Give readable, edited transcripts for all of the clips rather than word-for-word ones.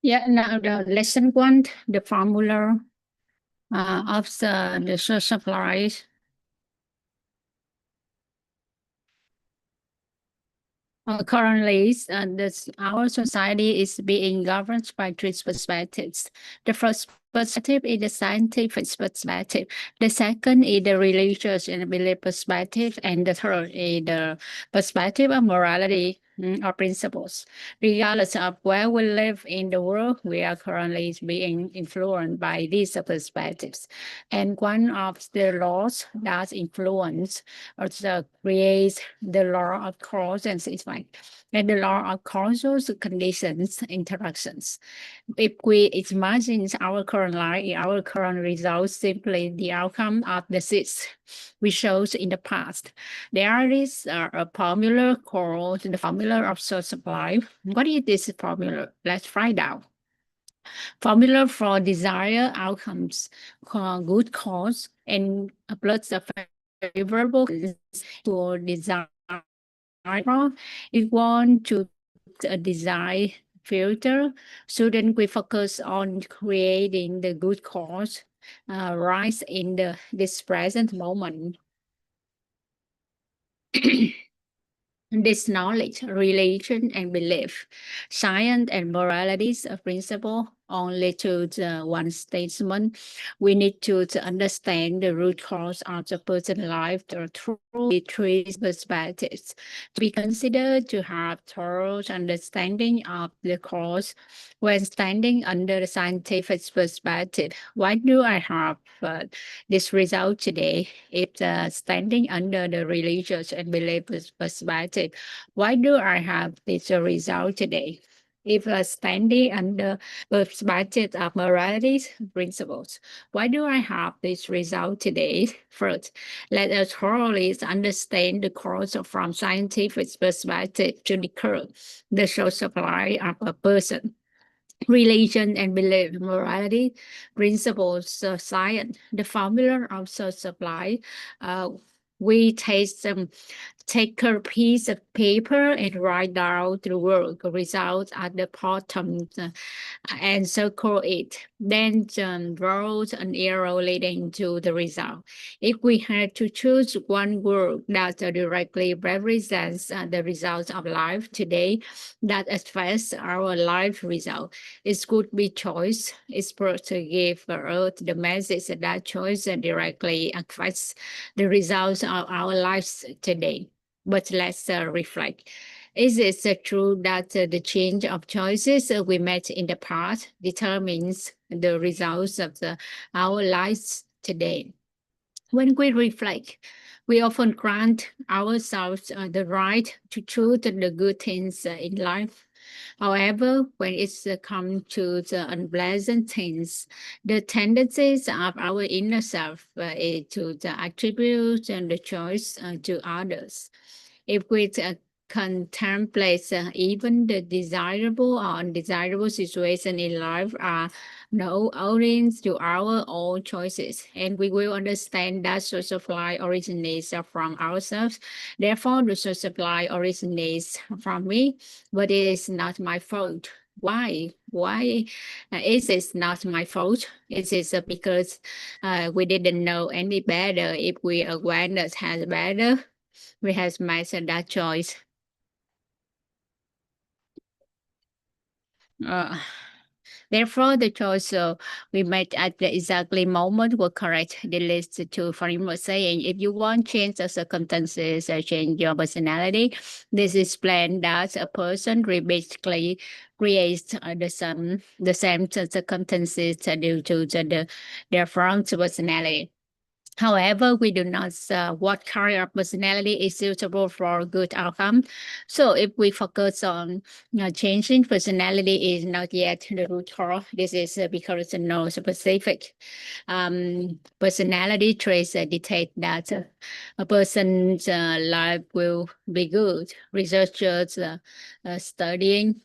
Yeah, now the lesson one, the formula of the source supply. Currently, our society is being governed by three perspectives. The first perspective is the scientific perspective. The second is the religious and belief perspective. And the third is the perspective of morality or principles. Regardless of where we live in the world, we are currently being influenced by these perspectives. And one of the laws that influence also creates the law of cause and effect and the law of causal conditions interactions. If we imagine our current life, our current results simply the outcome of the seeds we chose in the past. There is a formula called the formula of source supply. What is this formula? Let's find out. Formula for desired outcomes, good cause, and plus the favorable to desire. If want to design filter, shouldn't we focus on creating the good cause right in this present moment? This knowledge, relation, and belief, science and moralities of principle only to the one statement. We need to understand the root cause of the person's life through three perspectives. To be considered to have thorough understanding of the cause when standing under the scientific perspective. Why do I have this result today? If standing under the religious and belief perspective, why do I have this result today? If standing under perspective of morality principles, why do I have this result today? First, let us thoroughly understand the cause from scientific perspective to decode the source supply of a person. Religion and belief, morality, principles of science, the formula of source supply. We take a piece of paper and write down the work result at the bottom and circle it. Then draw an arrow leading to the result. If we had to choose one word that directly represents the results of life today, that affects our life result, it could be choice. It's supposed to give us the message that choice directly affects the results of our lives today. But let's reflect. Is it true that the change of choices we made in the past determines the results of our lives today? When we reflect, we often grant ourselves the right to choose the good things in life. However, when it's come to the unpleasant things, the tendencies of our inner self is to attribute the choice to others. If we contemplate even the desirable or undesirable situation in life are no audience to our own choices, and we will understand that social supply originates from ourselves. Therefore, the social supply originates from me, but it is not my fault. Why? Why is it not my fault? Is it because we didn't know any better? If we awareness has better, we have made that choice. Uh, Therefore, the choice we made at the exactly moment were correct. The list to framework saying if you want change the circumstances or change your personality, this is plan that a person repeatedly creates the same circumstances due to their front personality. However, we do not what kind of personality is suitable for good outcome. So if we focus on changing personality is not yet the root cause. This is because no specific personality traits dictate that a person's life will be good. Researchers studying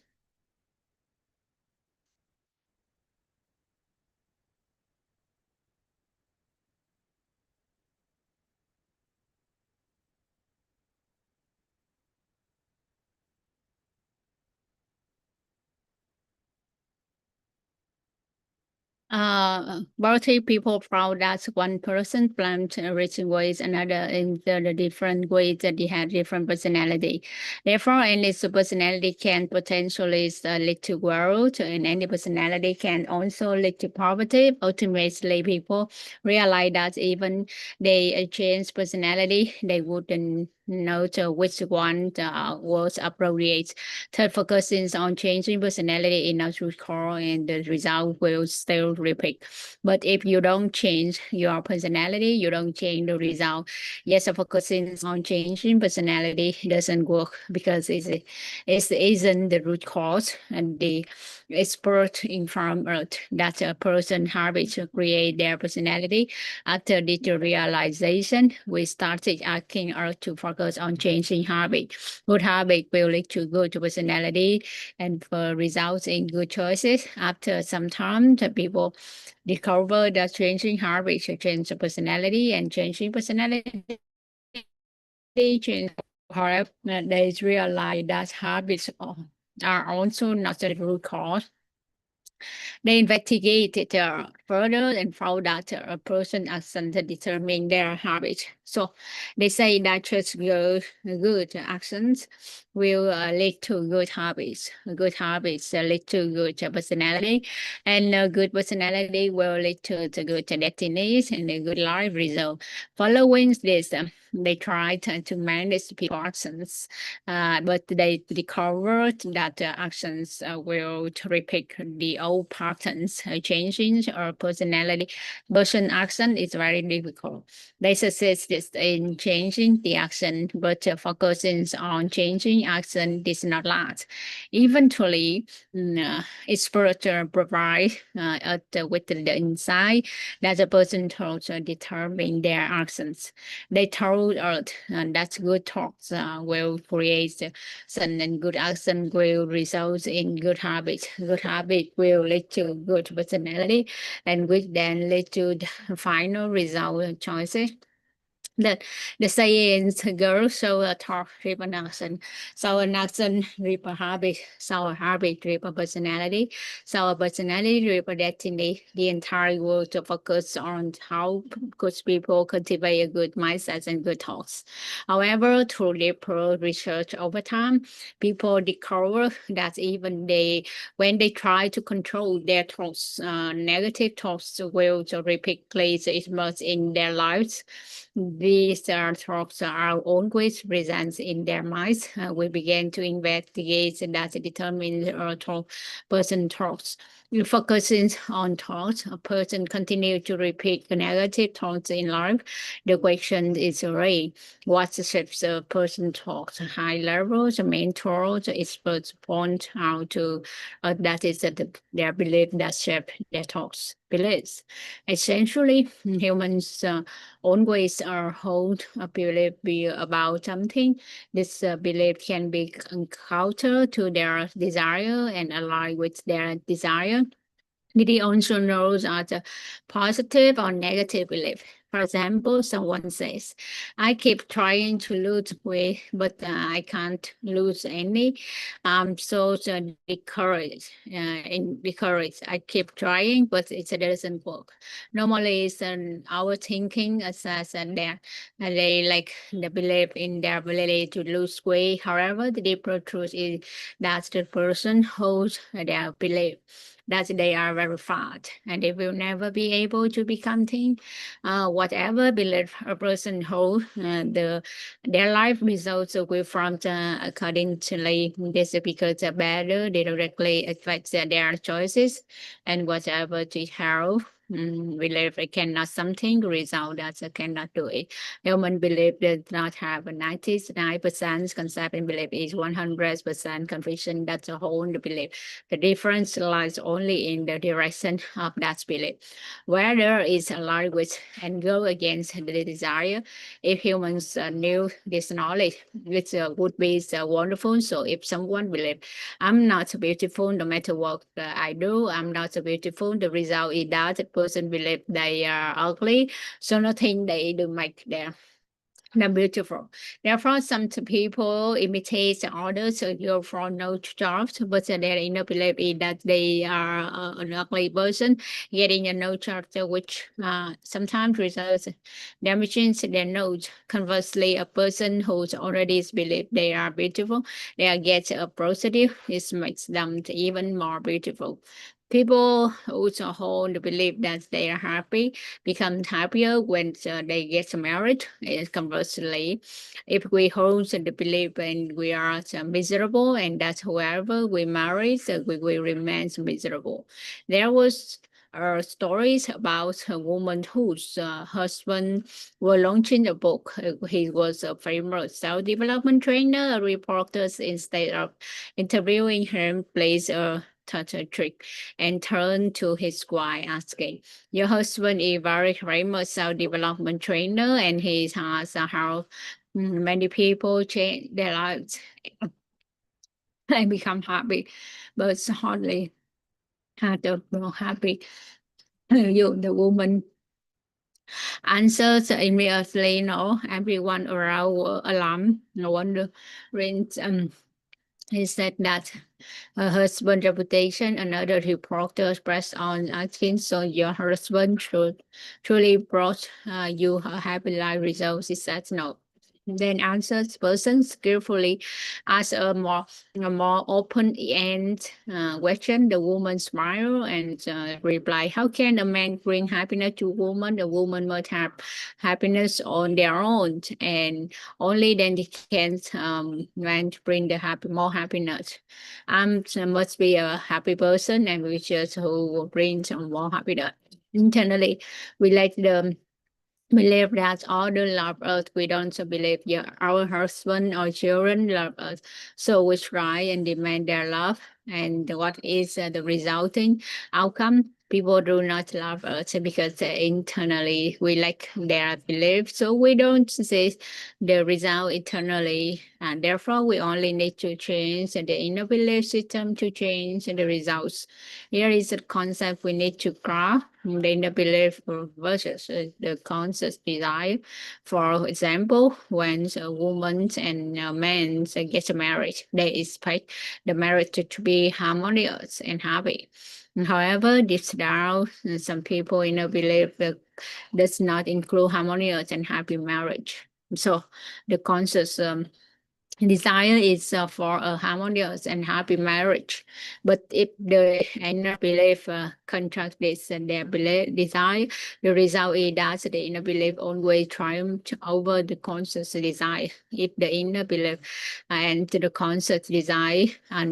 wealthy people found that one person blamed rich ways, another in the different ways that they had different personality. Therefore, any personality can potentially lead to wealth, and any personality can also lead to poverty. Ultimately, people realize that even they change personality, they wouldn't know which one was appropriate. Third, focusing on changing personality in a root cause and the result will still repeat. But if you don't change your personality, you don't change the result. Yes, focusing on changing personality doesn't work because it isn't the root cause, and the expert informed us that a person habits to create their personality. After the realization, we started asking us to focus on changing habit. Good habit will lead to good personality and results in good choices. After some time, the people discover that changing habits change the personality, and changing personality change. However, they realize that habits are also not the root cause. They investigated further and found that a person action to determine their habit. So they say that just good actions will lead to good habits. Good habits lead to good personality, and good personality will lead to the good destinies and a good life result. Following this, they tried to manage people's actions, but they discovered that the actions will repeat the old patterns. Changing or person action is very difficult. They succeeded in changing the action, but focusing on changing action does not last. Eventually, expert provide with the insight that the person thoughts determine their actions. They told us that good thoughts will create and good action will result in good habits. Good habit will lead to good personality, and which then lead to the final result choices. The, the sayings girl show a talk driven action. So an action driven habit. So a habit driven personality. So a personality driven destiny. The entire world to focus on how good people cultivate a good mindset and good thoughts. However, through deeper research over time, people discover that even when they try to control their thoughts, negative thoughts will repeatedly emerge in their lives. These thoughts are always present in their minds. We began to investigate that determines person thoughts. Focusing on thoughts, a person continues to repeat the negative thoughts in life. The question is really what shapes a person thoughts? High levels, mentors, experts point out to that is their belief that shape their thoughts, beliefs. Essentially, humans always hold a belief about something. This belief can be counter to their desire and align with their desire. Did he also knows are the positive or negative belief? For example, someone says, I keep trying to lose weight, but I can't lose any. I'm so discouraged. Discouraged. I keep trying, but it doesn't work. Normally, it's our thinking as that they like the belief in their ability to lose weight. However, the deeper truth is that the person holds their belief that they are very fat and they will never be able to become thin. Whatever belief a person holds, their life results will from accordingly. This is because the better they directly affect their choices and whatever to help. Believe it cannot something result that cannot do it. Human belief does not have a 99% concept in belief is 100% conviction. That's a whole belief. The difference lies only in the direction of that belief. Whether it's aligned with and go against the desire. If humans knew this knowledge, it would be wonderful. So if someone believes, I'm not beautiful no matter what I do, I'm not beautiful, the result is that the person believes they are ugly. So nothing they do make them beautiful. Therefore, some people imitate others go for no jobs, but their inner belief is that they are an ugly person, getting a no job, which sometimes results damaging their nose. Conversely, a person who's already believe they are beautiful, they get a positive, it makes them even more beautiful. People also hold the belief that they are happy, become happier when they get married. Conversely, if we hold the belief and we are miserable, and that whoever we marry, we will remain miserable. There was stories about a woman whose husband was launching a book. He was a famous self-development trainer. Reporters, instead of interviewing him, placed a trick and turned to his wife asking, your husband is very famous self-development trainer and he has helped many people change their lives and become happy, but hardly had the more happy. The woman answers immediately, no, everyone around were alarmed. No wonder he said that her husband's reputation, another reporter pressed on asking, so your husband truly brought you a happy life results? He said no. Then answers person skillfully asked a more open-end question. The woman smiled and replied, how can a man bring happiness to a woman? The woman must have happiness on their own, and only then they can man bring the more happiness. Must be a happy person and we just who will bring some more happiness. Internally, we like the believe that others love us. We don't believe our husband or children love us. So we try and demand their love. And what is the resulting outcome? People do not love us because internally we lack their belief. So we don't see the result internally. And therefore, we only need to change the inner belief system to change the results. Here is a concept we need to grasp. The inner belief versus the conscious desire. For example, when a woman and a man get married, they expect the marriage to be harmonious and happy. However, deep down, some people believe that does not include harmonious and happy marriage. So the conscious desire is for a harmonious and happy marriage. But if the inner belief contracts this and their belief desire, the result is that the inner belief always triumphs over the conscious desire. If the inner belief and the conscious desire are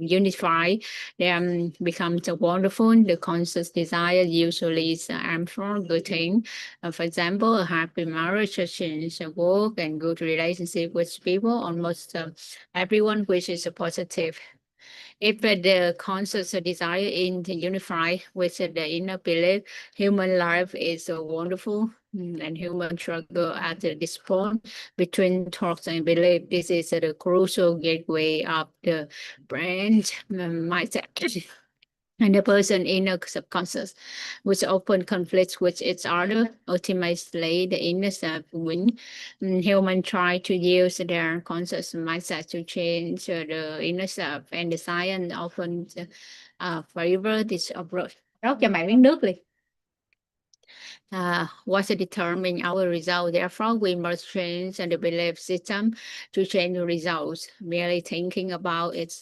unified, then becomes wonderful. The conscious desire usually is for good thing. For example, a happy marriage, a change, a work, and good relationship with people. Almost everyone wishes a positive. If the conscious desire is unified with the inner belief, human life is wonderful, and human struggle at this point between thoughts and belief. This is the crucial gateway of the brain mindset. and the person inner subconscious, which often conflicts with each other. Ultimately, the inner self wins. Humans try to use their conscious mindset to change the inner self, and the science often favor this approach. Rót cho bạn miếng nước đi. What determine our result. Therefore, we must change the belief system to change the results. Merely thinking about it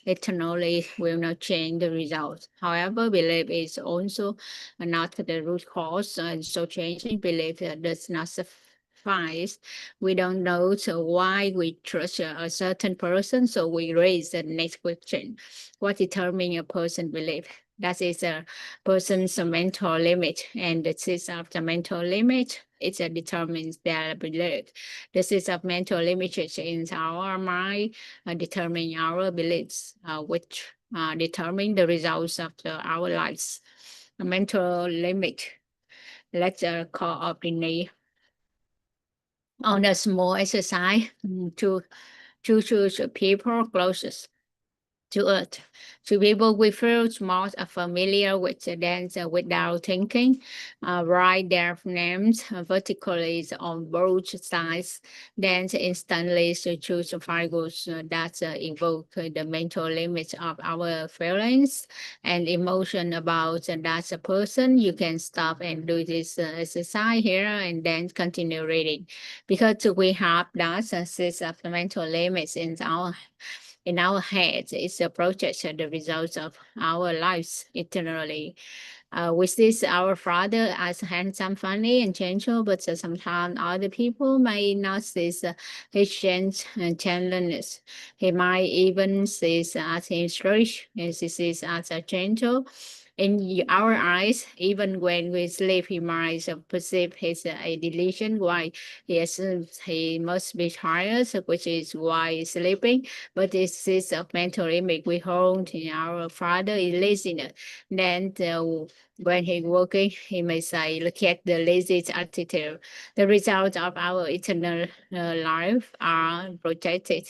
eternally will not change the results. However, belief is also not the root cause, and so changing belief does not suffice. We don't know why we trust a certain person, so we raise the next question. What determines a person's belief? That is a person's mental limit, and the system of the mental limit determines their belief. The system of mental limits in our mind determine our beliefs, which determine the results of our lives. A mental limit. Let's coordinate on a small exercise to choose people closest to Earth. To people we feel most familiar with the dance without thinking, write their names vertically on both sides, then instantly choose figures that evoke the mental limits of our feelings and emotion about that person. You can stop and do this exercise here and then continue reading, because we have that sense of the mental limits in our heads. It's a project, the results of our lives eternally. We see our father as handsome, funny, and gentle, but sometimes other people may not see his change and gentleness. He might even see as his rich, and he sees as a gentle. In our eyes, even when we sleep, he might perceive his a delusion. Why he assumes he must be tired, which is why he's sleeping. But this is a mental image we hold in our father is laziness. Then when he's working, he may say, look at the lazy attitude. The results of our eternal life are protected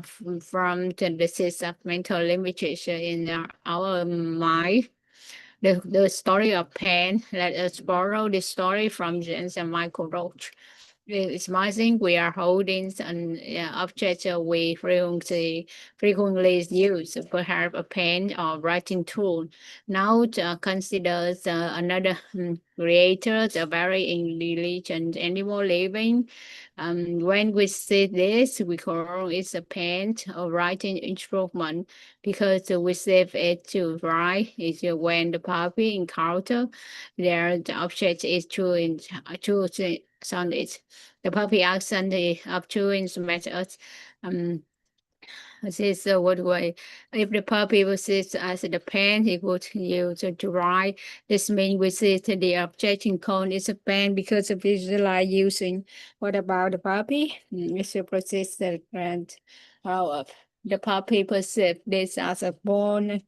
from the system of mental limitation in our mind. The story of pain. Let us borrow the story from James and Michael Roach. It's amazing we are holding an object we frequently use, perhaps a pen or writing tool. Now consider another creator, a very intelligent animal living. When we see this, we call it a pen or writing instrument, because we save it to write. Is when the puppy encounter the object is to sound it. The puppy accent of chewing methods. This is what way. If the puppy was sit as the pen, he would use to write. This means we see the object in cone is a pen because of visualize using. What about the puppy? It's a persistent and power. The puppy perceives this as a bone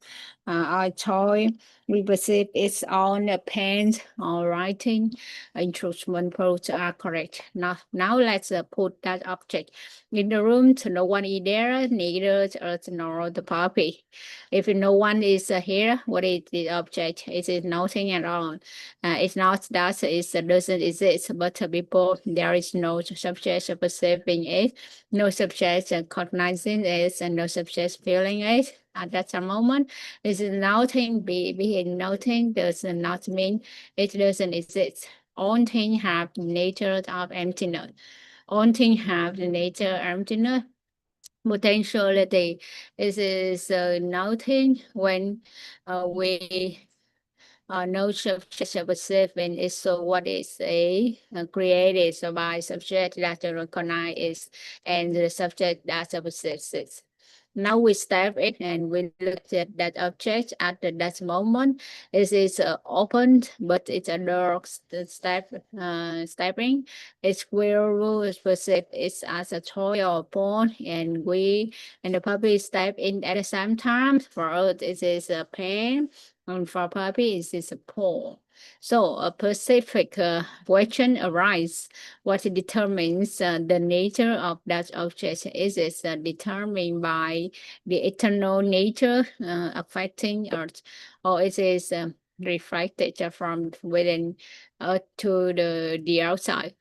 or toy. We perceive it's on a pen or writing. Instrument pros are correct. Now let's put that object in the room. To no one is there, neither us nor the puppy. If no one is here, what is the object? It is nothing at all. It's not that it doesn't exist, but before there is no subject perceiving it, no subject cognizing it, and no subject feeling it. At that moment, this is nothing. Being nothing does not mean it doesn't exist. All things have the nature of emptiness. All things have the nature of emptiness. Potentiality is nothing when we no subject perceiving is so what is created so by subject that recognize is and the subject that perceives it. Now we step in and we look at that object at that moment. It is open, but it's a dark stepping. It's where rules perceive it's as a toy or a pawn, and we and the puppy step in at the same time. For us, it is a pen, and for puppy, it is a pawn. So a specific question arises: what determines the nature of that object? Is it determined by the eternal nature affecting Earth, or is it reflected from within to the outside?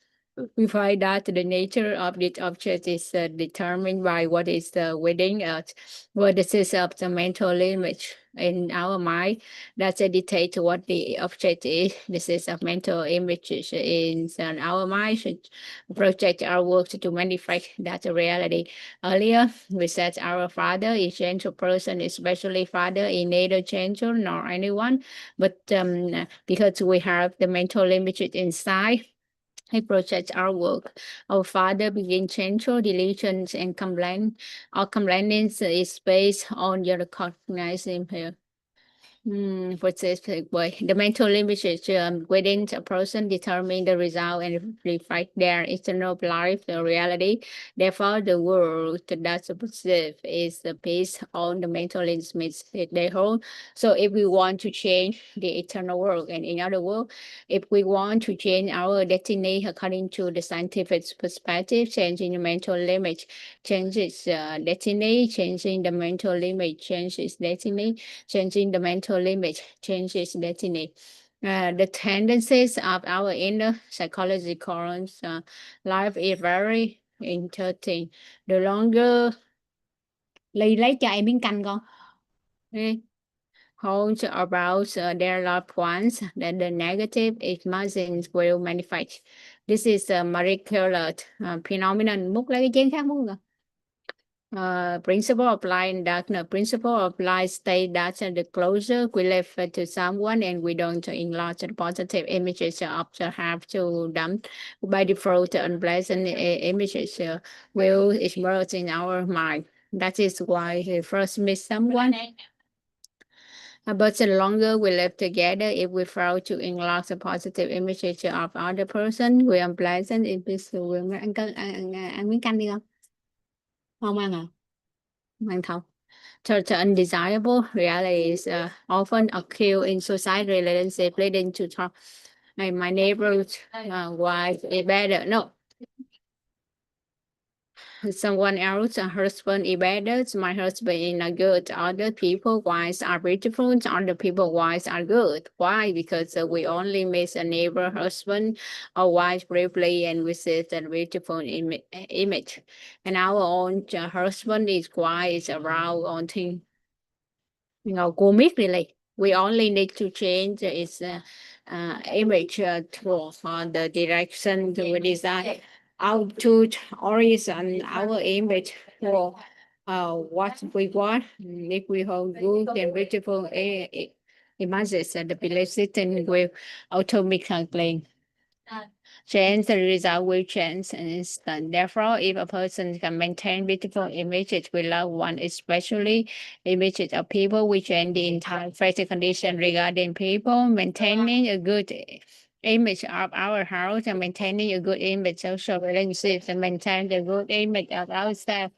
We find that the nature of this object is determined by what is within us, what is of the mental image in our mind that dictate what the object is. This is of mental images in our mind should project our work to manifest that reality. Earlier, we said our father is gentle person, especially father is neither gentle nor anyone, but because we have the mental images inside, he projects our work. Our father begin gentle deletions and complaint. Our complaints is based on your recognizing here. Specific way. The mental images within a person determine the result and reflect their internal life, the reality. Therefore, the world that's perceived is based on the mental images they hold. So if we want to change the eternal world, and in other words, if we want to change our destiny according to the scientific perspective, changing the mental image changes destiny, changing the mental image changes destiny, changing the mental image changes destiny. The tendencies of our inner psychological life is very interesting. The longer lấy cho em miếng canh con. Okay. Hold about their loved ones, that the negative emotions will manifest. This is a molecular phenomenon. Múc lấy cái chén khác muốn không? Principle apply in darkness. Principle apply state that the closer we live to someone and we don't enlarge the positive images of have to them by default unpleasant images will emerge in our mind. That is why we first meet someone. But the longer we live together, if we fail to enlarge the positive images of other person, we unpleasant images will ăn miếng canh đi không? Không ăn à? Không không. Such undesirable realities often occur in society relationship leading to talk. My neighbor's wife is better. No. Someone else, husband is better. My husband is not good. Other people' wives are beautiful. Other people' wives are good. Why? Because we only miss a neighbor husband or wife briefly and we see the beautiful image. And our own husband is quiet around on thing. Cô biết really. We only need to change its image to the direction to design output horizon our image for what we want. If we hold good and beautiful images, the belief system will automatically change, the result will change instant. Therefore, if a person can maintain beautiful images with loved one, especially images of people, we change the entire physical condition regarding people, maintaining a good image of our house and maintaining a good image of social relationships and maintain the good image of ourselves.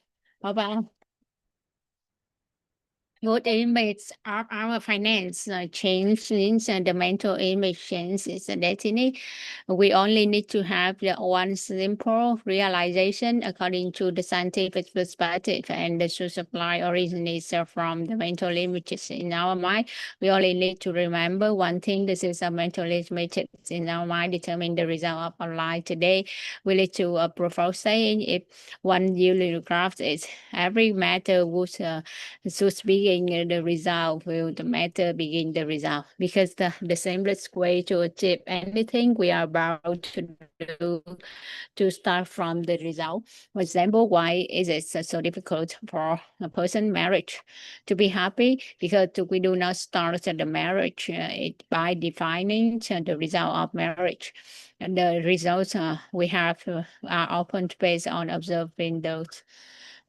Good image of our finance changes the mental image changes the destiny. We only need to have the one simple realization according to the scientific perspective, and the source supply originates from the mental images in our mind. We only need to remember one thing: this is a mental image in our mind determine the result of our life today. We need to propose saying if one yearly graph is every matter would should begin the result, will the matter begin the result? Because the simplest way to achieve anything we are about to do to start from the result. For example, why is it so difficult for a person marriage to be happy? Because we do not start the marriage by defining the result of marriage. And the results we have are often based on observing those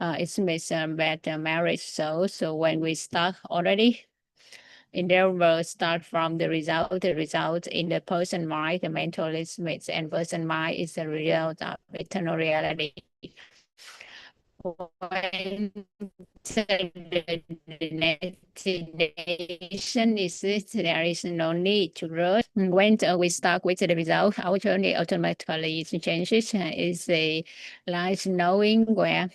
it makes a better marriage. So when we start already, in there will start from the result in the person mind, the mental image, and person mind is the result of eternal reality. when the destination exists, there is no need to rush. When we start with the result, our journey automatically changes. It's a like knowing where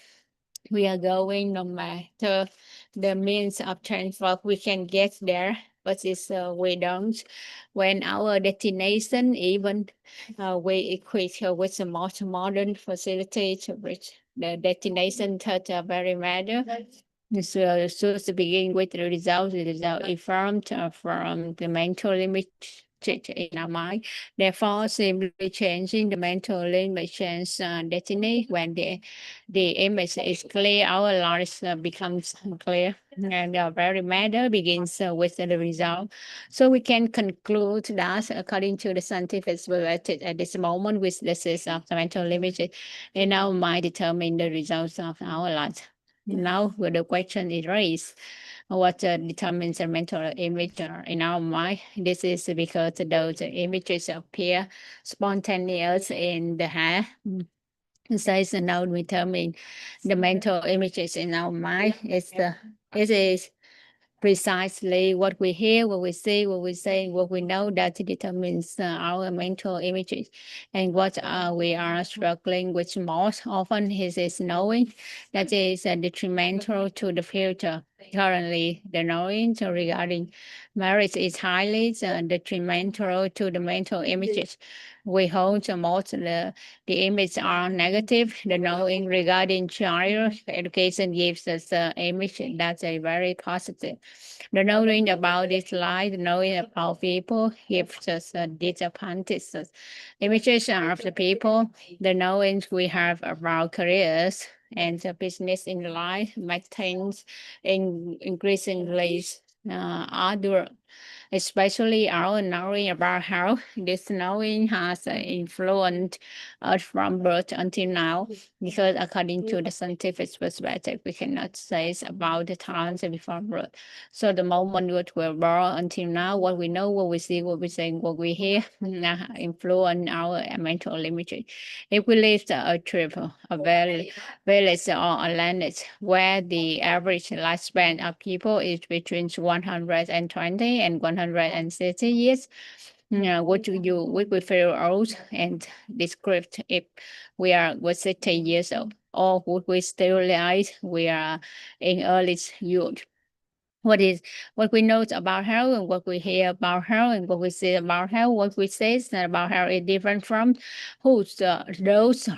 we are going, no matter the means of transport, we can get there. But it's we don't. When our destination, even we equip with a most modern facility to reach the destination, that very matter. So to begin with the result informed from the mental image in our mind. Therefore, simply changing the mental image change destiny. When the image is clear, our lives becomes clear. And the very matter begins with the result. So we can conclude that according to the scientific related at this moment, with this is of the mental image in our mind determine the results of our lives. Now, the question is raised, what determines the mental image in our mind? This is because those images appear spontaneous in the head. Says now determine the mental images in our mind. It is precisely what we hear, what we see, what we say, what we know that determines our mental images. And what we are struggling with most often is knowing that is detrimental to the future. Currently, the knowing regarding marriage is highly detrimental to the mental images. We hold most the images are negative. The knowing regarding child education gives us an image that's a very positive. The knowing about this life, the knowing about people gives us a disappointed images of the people. The knowing we have about careers and the business in life makes things increasingly arduous, especially our knowing about how this knowing has influenced us from birth until now. Because according to the scientific perspective, we cannot say about the times before birth. So the moment that we're born until now, what we know, what we see, what we say, what we hear, influence our mental imagery. If we live a trip, a village or a land where the average lifespan of people is between 120 and 160 years, would we feel old and described if we are 60 years old, or would we still like we are in early youth? What we know about health and what we hear about health and what we see about health, what we say about health is different from those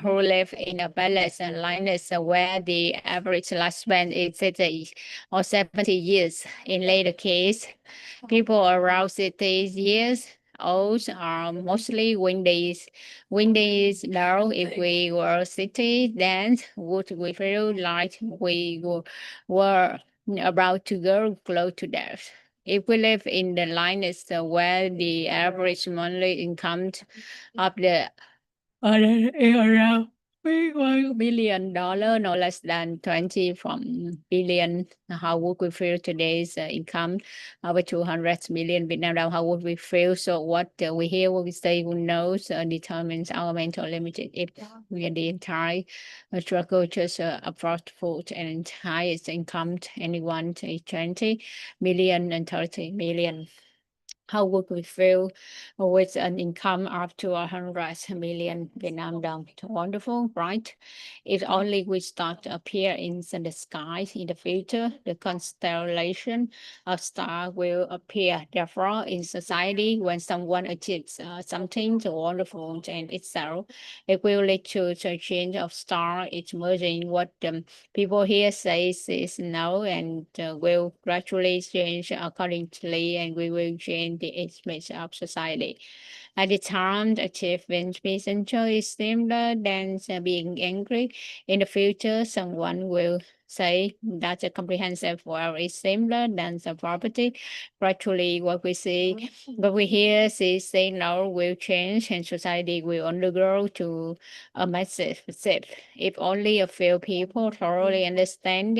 who live in a balance and lightness where the average lifespan is 60 or 70 years. In later case, people around 60 years old are mostly windies now. If we were 60, then would we feel like we were about to go close to death? If we live in the lightness where the average monthly income of the around $1 billion, no less than 20 from billion, how would we feel today's income over 200 million Vietnam dollars? How would we feel? So what we hear, what we say, who knows, determines our mental limited. If we are the entire struggle just afford food and highest income, anyone to 20 million and 30 million. How would we feel with an income up to 100 million Vietnam dong? Wonderful, right? If only we start to appear in the sky in the future, the constellation of stars will appear. Therefore, in society, when someone achieves something wonderful and itself, it will lead to a change of star. It's merging what people here say is no, and will gradually change accordingly, and we will change the image of society. At the time, the achievement essential is similar than being angry. In the future, someone will say that the comprehensive well is similar than the property. Gradually, what we hear, say now will change and society will undergo to a massive shift. If only a few people thoroughly understand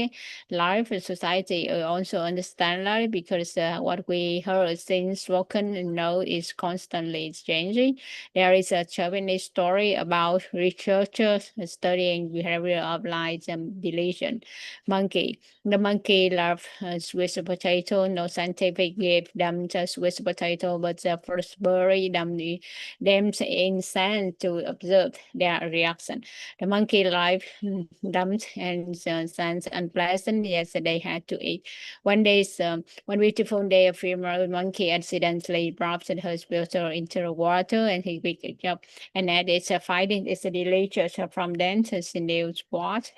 life and society will also understand life because what we heard, seen, spoken, and know is constantly changing. There is a Japanese story about researchers studying behavior of light and deletion monkey. The monkey loved sweet potato. No scientific gave them the sweet potato, but the first berry them in sand to observe their reaction. The monkey liked them and sounds unpleasant. Yes, they had to eat. One beautiful day, a female monkey accidentally dropped her filter into the water, and he picked it up. And that is finding is delicious from then to the new spot.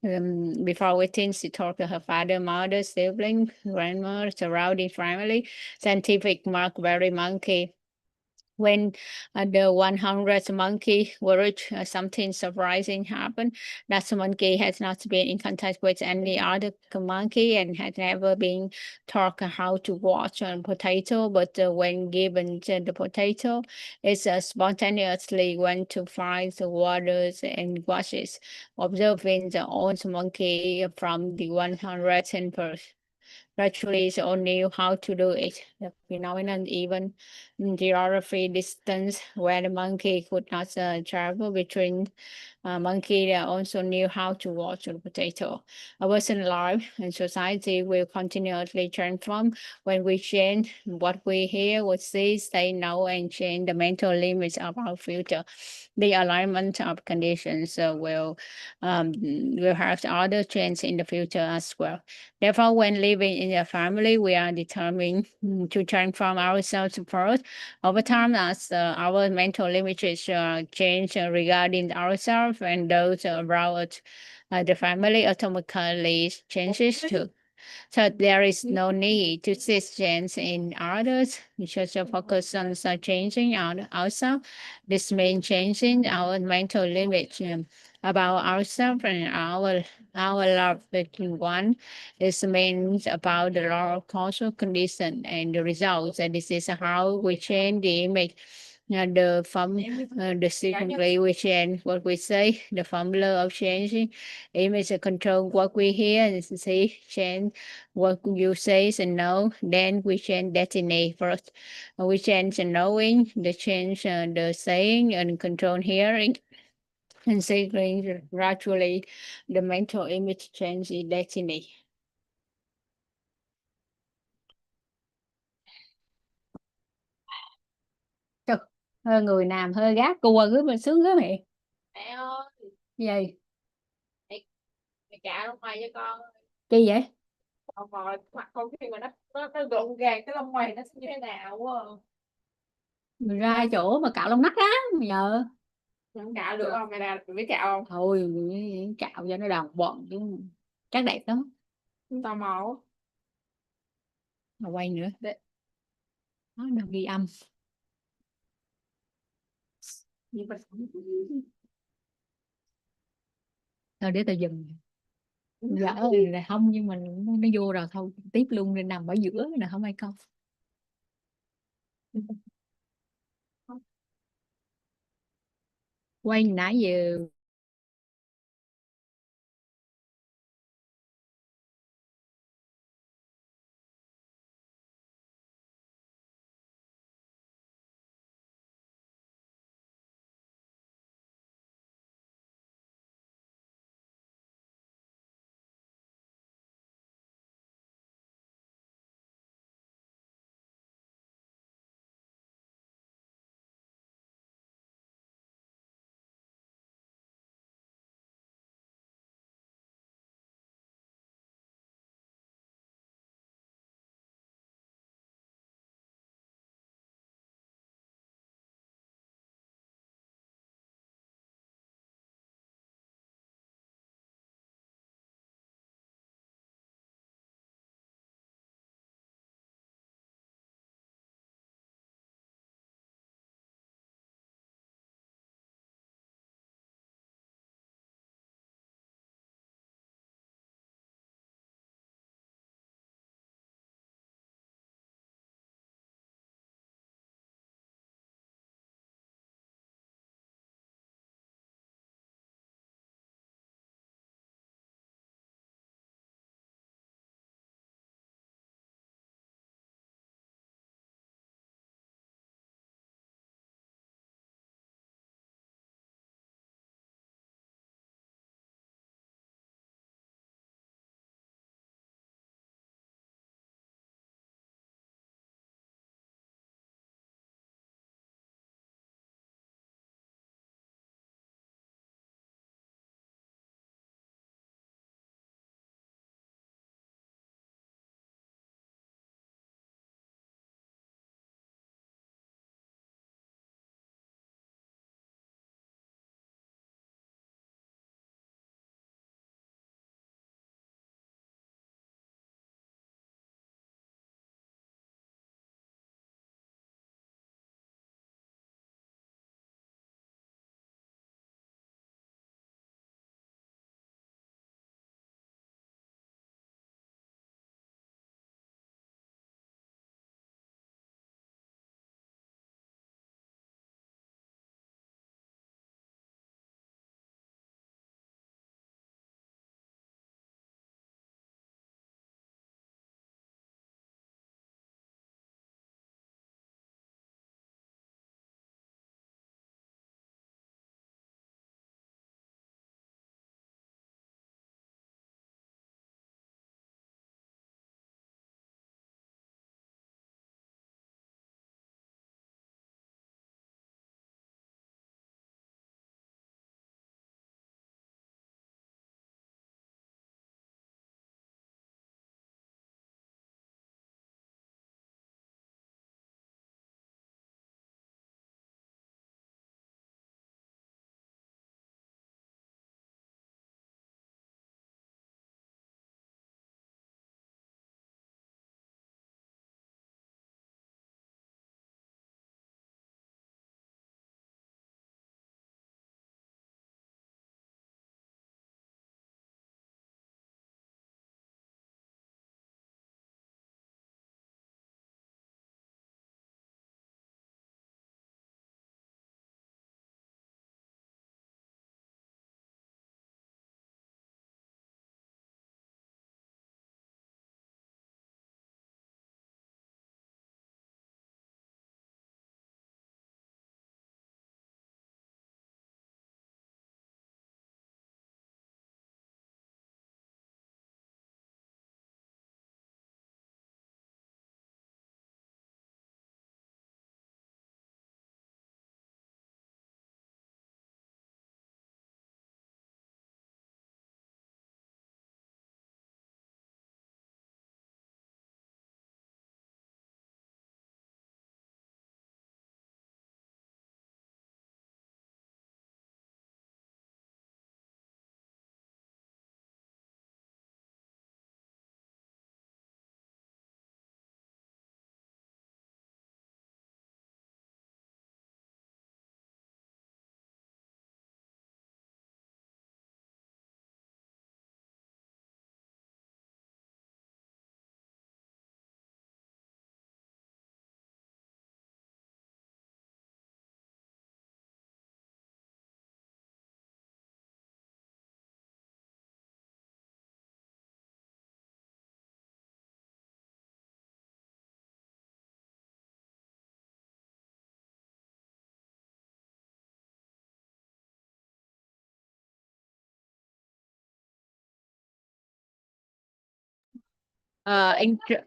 Before waiting, she talked to her father, mother, sibling, grandma, surrounding family. Scientific Mark Berry monkey. When the 100th monkey will reach, something surprising happened. That monkey has not been in contact with any other monkey and had never been taught how to watch a potato. But when given the potato, it spontaneously went to find the waters and washes, observing the old monkey from the 100th person. Gradually, they all knew how to do it. The phenomenon even geography distance where the monkey could not travel between monkey that also knew how to watch a potato. A person life and society will continuously transform when we change what we hear, what see, say, know, and change the mental limits of our future. The alignment of conditions will have other change in the future as well. Therefore, when living in a family, we are determined to transform ourselves first. Over time, as our mental limits change regarding ourselves and those around us, the family automatically changes too. So there is no need to seek change in others. We should just focus on changing ourselves. This means changing our mental limits about ourselves and our love between one. This means about the law of causal condition and the results. And this is how we change the image. The secondly we change what we say, the formula of changing image control what we hear and see, change what you say and know, then we change destiny first. We change the knowing, the change the saying and control hearing. And secondly, gradually the mental image change the destiny. Trời, hơi người nằm hơi gác cua cứ mình sướng cái mẹ. Mẹ ơi, Gì? mẹ cạo lông mày cho con. Chi vậy? Con ngồi mặt con khi mà nó gọn gàng cái lông mày nó sẽ như thế nào quá. Mình ra chỗ mà cạo lông nách á giờ. Mày không cạo được không? Mày biết cạo không? Thôi mình cạo cho nó đồng bọn chứ. Chắc đẹp lắm. Tò mò. Mà quay nữa. Nó đang ghi âm. Gì mà Thôi để tao dừng. Dạ là không nhưng mà nó vô rồi thôi tiếp luôn nên nằm ở giữa là không ai coi. Quay nãy giờ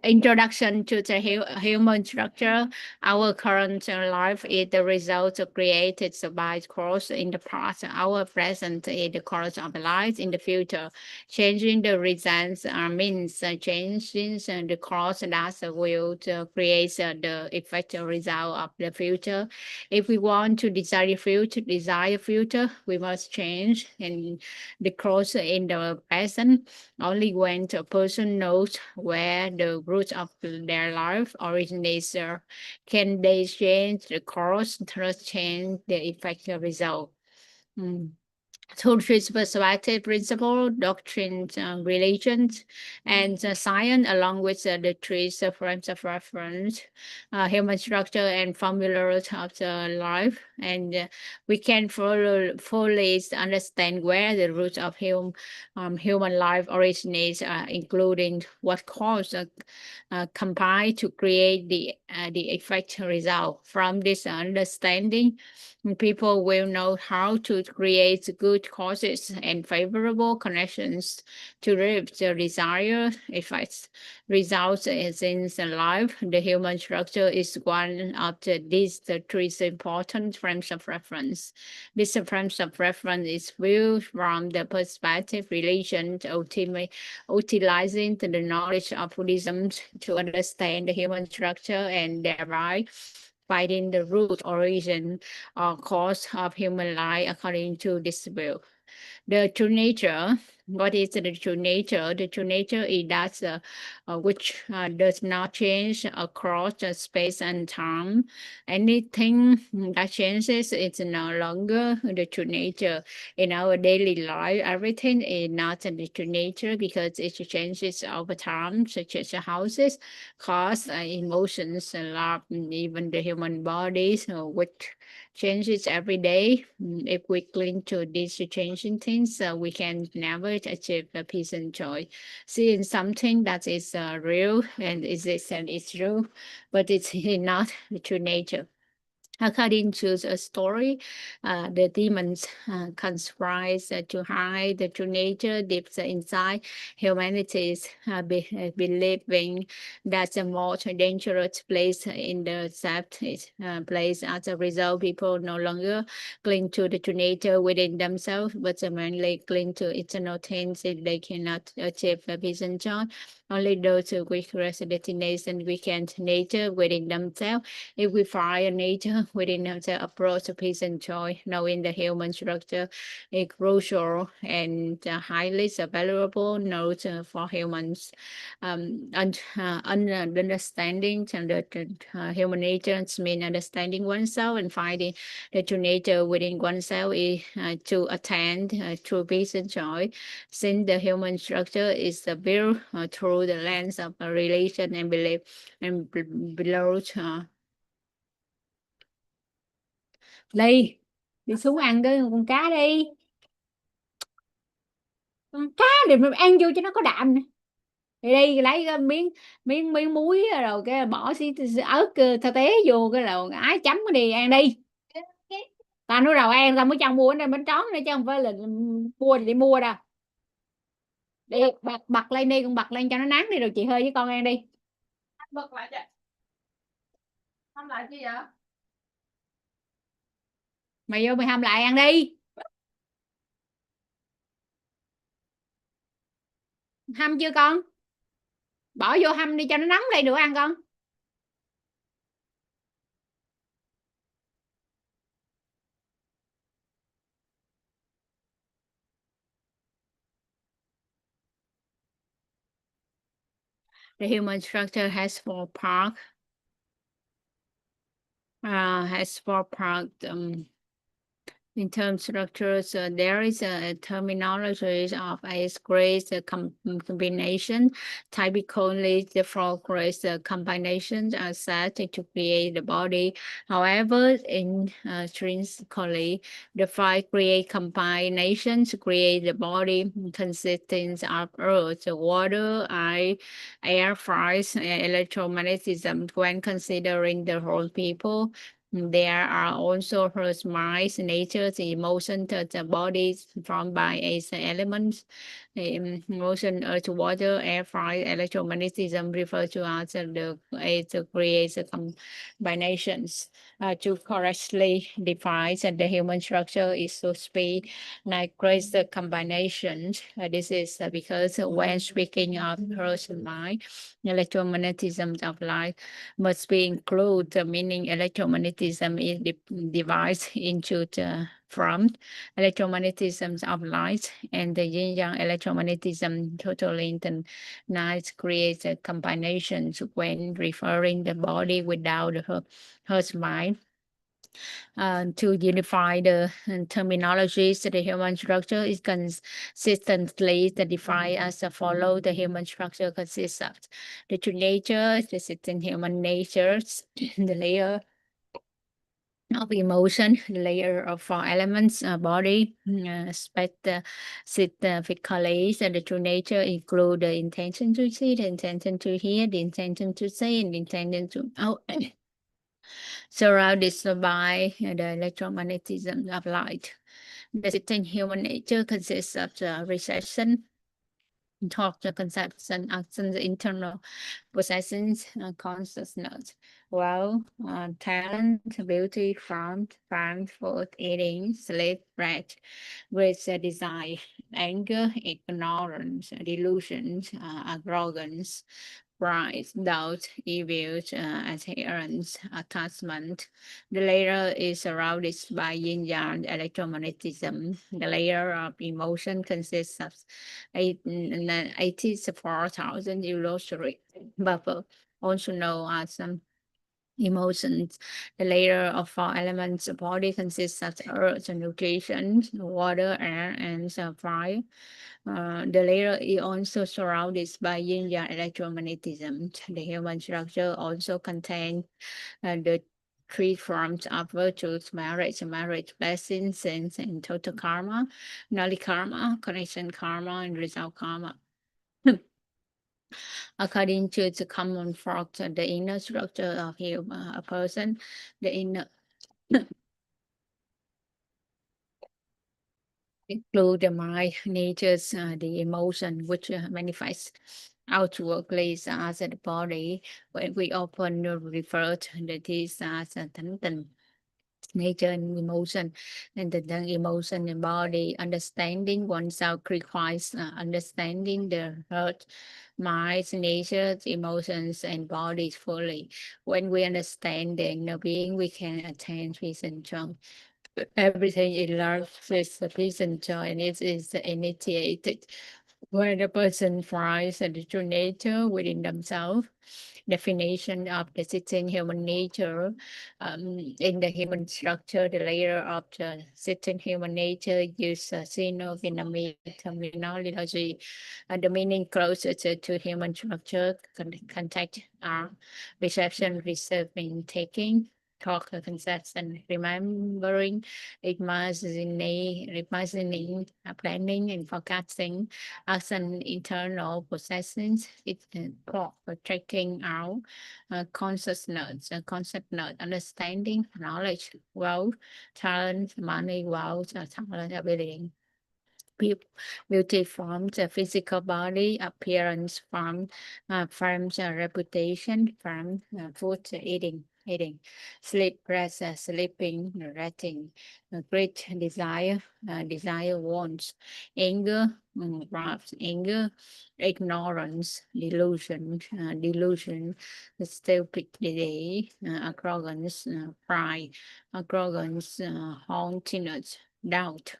introduction to the human structure. Our current life is the result created by course in the past. Our present is the course of life in the future. Changing the results means changing the course that will create the effective result of the future. If we want to desire future, we must change and the course in the present. Only when a person knows where the root of their life originates can they change the course, thus change the effective result. Through his perspective, principle, doctrines, religions, and science, along with the three frames of reference, human structure and formulas of the life, and we can fully understand where the root of human life originates, including what cause combine to create the effect result. From this understanding, people will know how to create good causes and favorable connections to reap the desired effects. Results as in life, the human structure is one of these three important frames of reference. This frames of reference is viewed from the perspective religion, utilizing the knowledge of Buddhism to understand the human structure and thereby finding the root origin or cause of human life according to this view. The true nature, what is the true nature? The true nature is that which does not change across the space and time. Anything that changes is no longer the true nature. In our daily life, everything is not the true nature because it changes over time, such as houses, cars, emotions, love, and even the human bodies, which changes every day. If we cling to these changing things, we can never achieve the peace and joy. Seeing something that is real and exists and is true, but it's not the true nature. According to the story, the demons conspire to hide the true nature deep inside humanity's believing that the most dangerous place in the safest place. As a result, people no longer cling to the true nature within themselves, but mainly cling to eternal things that they cannot achieve peace and joy. Only those who with destination weekend nature within themselves. If we find a nature within the approach of peace and joy, knowing the human structure is crucial and highly valuable note for humans. Understanding the human nature means understanding oneself and finding the true nature within oneself is to attain true peace and joy. Since the human structure is built through the lens of relation and belief and below Ly, đi xuống ăn cái con cá đi. Con cá thì mình ăn vô cho nó có đạm nè. Thì đi lấy cái miếng muối rồi cái bỏ ớt sa tế vô cái là ái chấm cái đi ăn đi. Tao nói đầu ăn tao mới cho mua ở đây bánh tráng nữa chứ không phải là mua thì đi mua đâu. Đi bật lên đi, con bật lên cho nó nắng đi rồi chị hơi với con ăn đi. Bật lại chứ. Không lại chi vậy? Mày vô mày hâm lại ăn đi. Hâm chưa con? Bỏ vô hâm đi cho nó nóng đây được ăn con. The human structure has four parts. In terms structures, there is a terminology of a grades combination. Typically, the four grades combinations are set to create the body. However, intrinsically, the five create combinations create the body consisting of earth, water, air, fire, electromagnetism. When considering the whole people, There are also Earth's minds, nature's emotions, the bodies formed by its elements, motion, earth, water, air, fire, electromagnetism refer to as the creates combinations. To correctly define the human structure is to speak like creates the combinations. This is because when speaking of Earth's mind, electromagnetism of light must be included, meaning electromagnetism is divided into the from electromagnetism of light and the yin-yang electromagnetism totally internalize creates a combination when referring the body without the Hertz mind. To unify the terminologies, the human structure is consistently defined as follow. The human structure consists of the true nature, the sitting human natures, the layer of emotion, the layer of four elements, body, specifically, and the true nature include the intention to see, the intention to hear, the intention to say, and the intention to surrounded by the electromagnetism of light. The sitting human nature consists of the reception, thought, the conception, actions, internal possessions, consciousness. Well, talent, beauty, food, eating, sleep, rest, great desire, anger, ignorance, delusions, arrogance, pride, doubt, evil, adherence, attachment. The layer is surrounded by yin-yang electromagnetism. The layer of emotion consists of 84,000 illusory bubble, also known as emotions. The layer of four elements of body consists of earth, nutrition, water, air, and fire. The layer is also surrounded by yin-yang electromagnetism. The human structure also contains the three forms of virtues: marriage, blessing, sins, and total karma, nulli karma, connection karma, and result karma. According to the common fact, the inner structure of a person, the inner include the mind, natures, the emotion, which manifests outwardly as the body. When we often refer to this as a nature and emotion, and the emotion and body. Understanding oneself requires understanding the heart, mind, nature, emotions, and bodies fully. When we understand the inner being, we can attain peace and joy. Everything in life is a peace and joy, and it is initiated when a person finds the true nature within themselves. Definition of the sitting human nature. In the human structure, the layer of the sitting human nature use Sino-Vietnamese terminology. The meaning closer to human structure contact are reception, receiving, taking, talk, conception, remembering, imagining, planning, and forecasting. As an internal processing, it for tracking out consciousness, concept note, understanding, knowledge, wealth, talent, money, wealth, talent, ability. Beauty from the physical body, appearance from reputation, from food, eating, sleep, rest, sleeping, resting, great desire, wants, anger, wrath, anger, ignorance, delusion, stupidity, arrogance, pride, arrogance, haughtiness, doubt,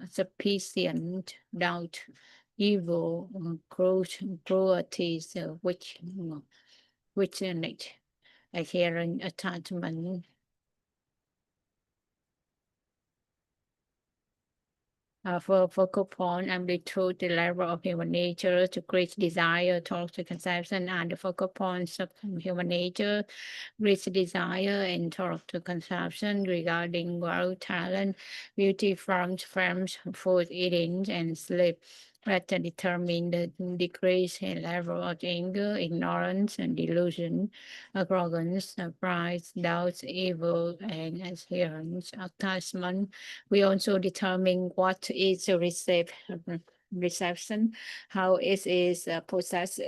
sufficient doubt, evil, cruelties, wickedness, adherent attachment. For focal point, amplitude, the level of human nature to create desire, total conception, and the focal points of human nature, reach desire and total consumption regarding wealth, talent, beauty, forms, food, eating, and sleep. that determine the decrease in level of anger, ignorance, and delusion, arrogance, pride, doubt, evil, and adherence, attachment. We also determine what is reception, how it is possessed,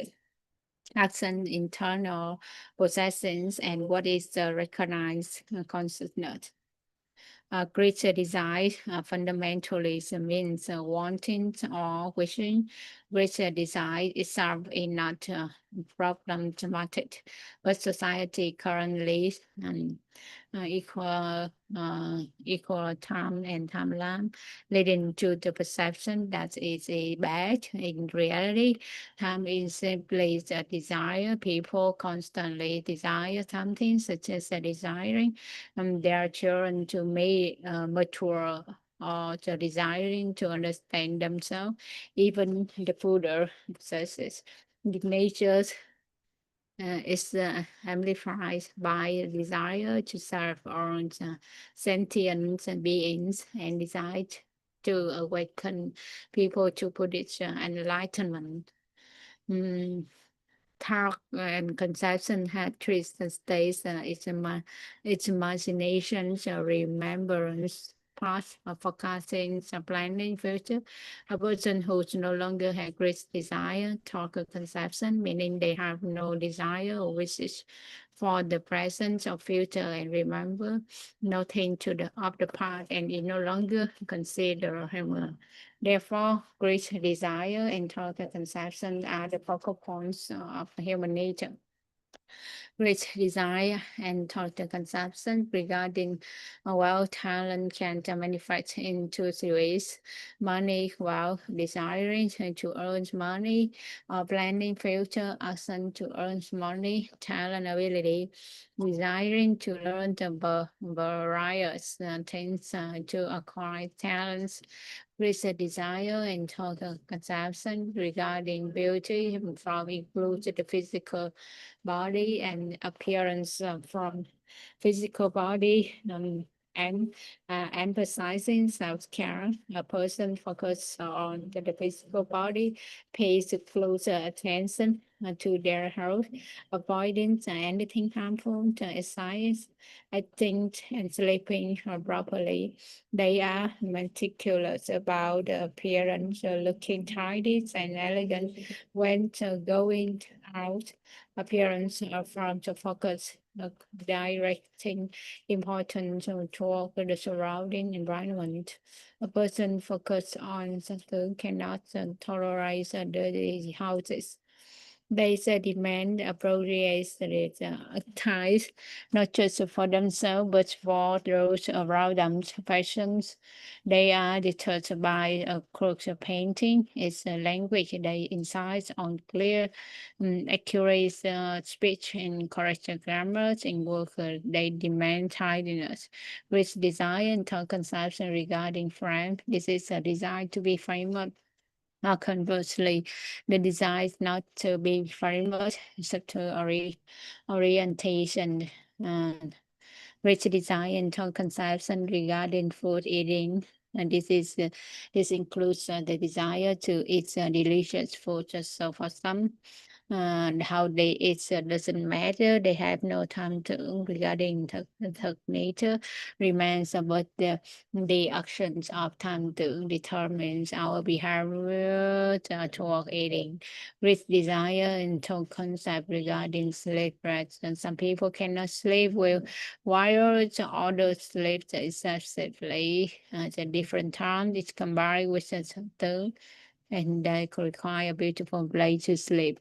action, internal possessions, and what is the recognized consciousness. Greater desire fundamentally means wanting or wishing. Greater desire itself is not problematic, but society currently equal time and timeline, leading to the perception that it's a bad. In reality, time is simply a desire. People constantly desire something, such as desiring their children to mature or the desiring to understand themselves. Even the Buddha possesses the natures is amplified by a desire to serve all sentient beings and desire to awaken people to Buddhist enlightenment. Thought and conception had three states: its imagination, remembrance, past, forecasting, planning future. A person who no longer has great desire, thought or conception, meaning they have no desire or wishes for the present or future, and remember nothing of the past, and it no longer consider him. Therefore, great desire and total conception are the focal points of human nature. Great desire and total consumption regarding wealth, talent can manifest in two ways: money, wealth, desiring to earn money, or planning future action to earn money, talent, ability, desiring to learn the various things to acquire talents. Greater desire and total consumption regarding beauty from includes the physical body and appearance from physical body and emphasizing self-care. A person focused on the physical body pays closer attention to their health, avoiding anything harmful to exercise, eating and sleeping properly. They are meticulous about the appearance, looking tidy and elegant when going out. Appearance from the focus, directing importance toward the surrounding environment. A person focused on something cannot tolerate dirty houses. They demand appropriate ties, not just for themselves, but for those around them. Fashions, they are deterred by a crooked painting. It's a language they insist on clear, accurate speech and correct grammar. In work, they demand tidiness, which desire and consumption regarding frame. This is a desire to be famous. Conversely, the desire not to be famous, subtle orientation, rich desire and consumption regarding food eating. And this includes the desire to eat delicious food. So for some, how they eat doesn't matter. They have no time to regarding the nature remains, but the actions of time to determines our behavior toward eating. With desire and concept regarding sleep rest, and some people cannot sleep well, while the others sleep excessively at a different time. It's combined with the third, and they require a beautiful place to sleep.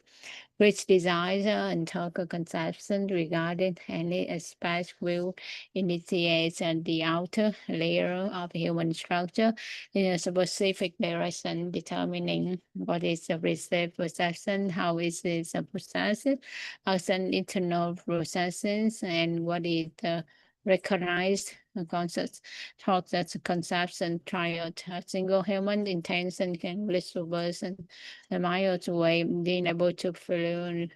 Which desire and total conception regarding any aspect will initiate the outer layer of human structure in a specific direction, determining what is the received perception, how is it processed, as an internal processes, and what is the recognized concepts, thought that conception trial a single human intention can reach a person a mile away, being able to feel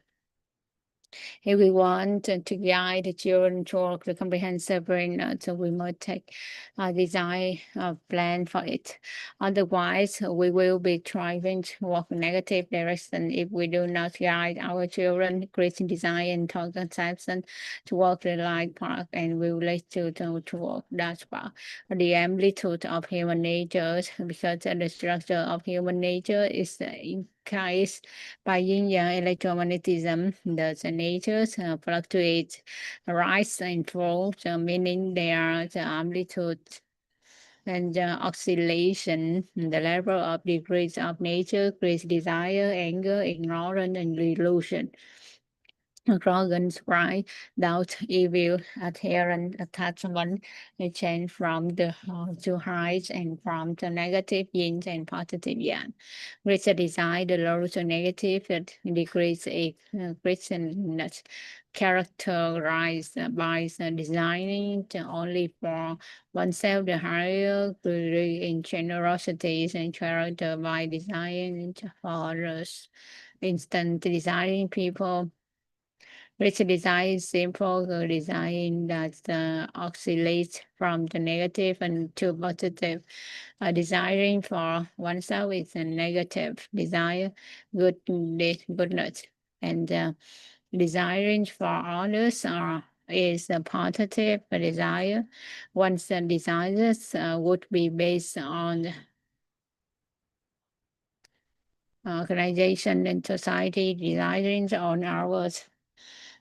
If we want to guide the children toward the comprehensive brain, so we must take a design plan for it. Otherwise, we will be driving toward negative direction if we do not guide our children, creating design and thought conception toward the right path, and will lead to toward that path. The amplitude of human nature, because the structure of human nature is increased by yin-yang electromagnetism, the natures fluctuate, rise and fall, meaning they are the amplitude and oscillation, the level of degrees of nature creates desire, anger, ignorance, and delusion. Arrogance, pride, doubt, evil, adherent, attachment, they change from the to highs and from the negative yin and positive yang. With the desire, the low to negative, it decrease Christianness, characterized by the designing only for oneself, the higher degree in generosity and character by designing for others. Instant designing people. Rich design is simple design that oscillates from the negative and to positive. Desiring for oneself is a negative desire, goodness, and desiring for others is a positive desire. One's desires would be based on organization and society, desiring on ours.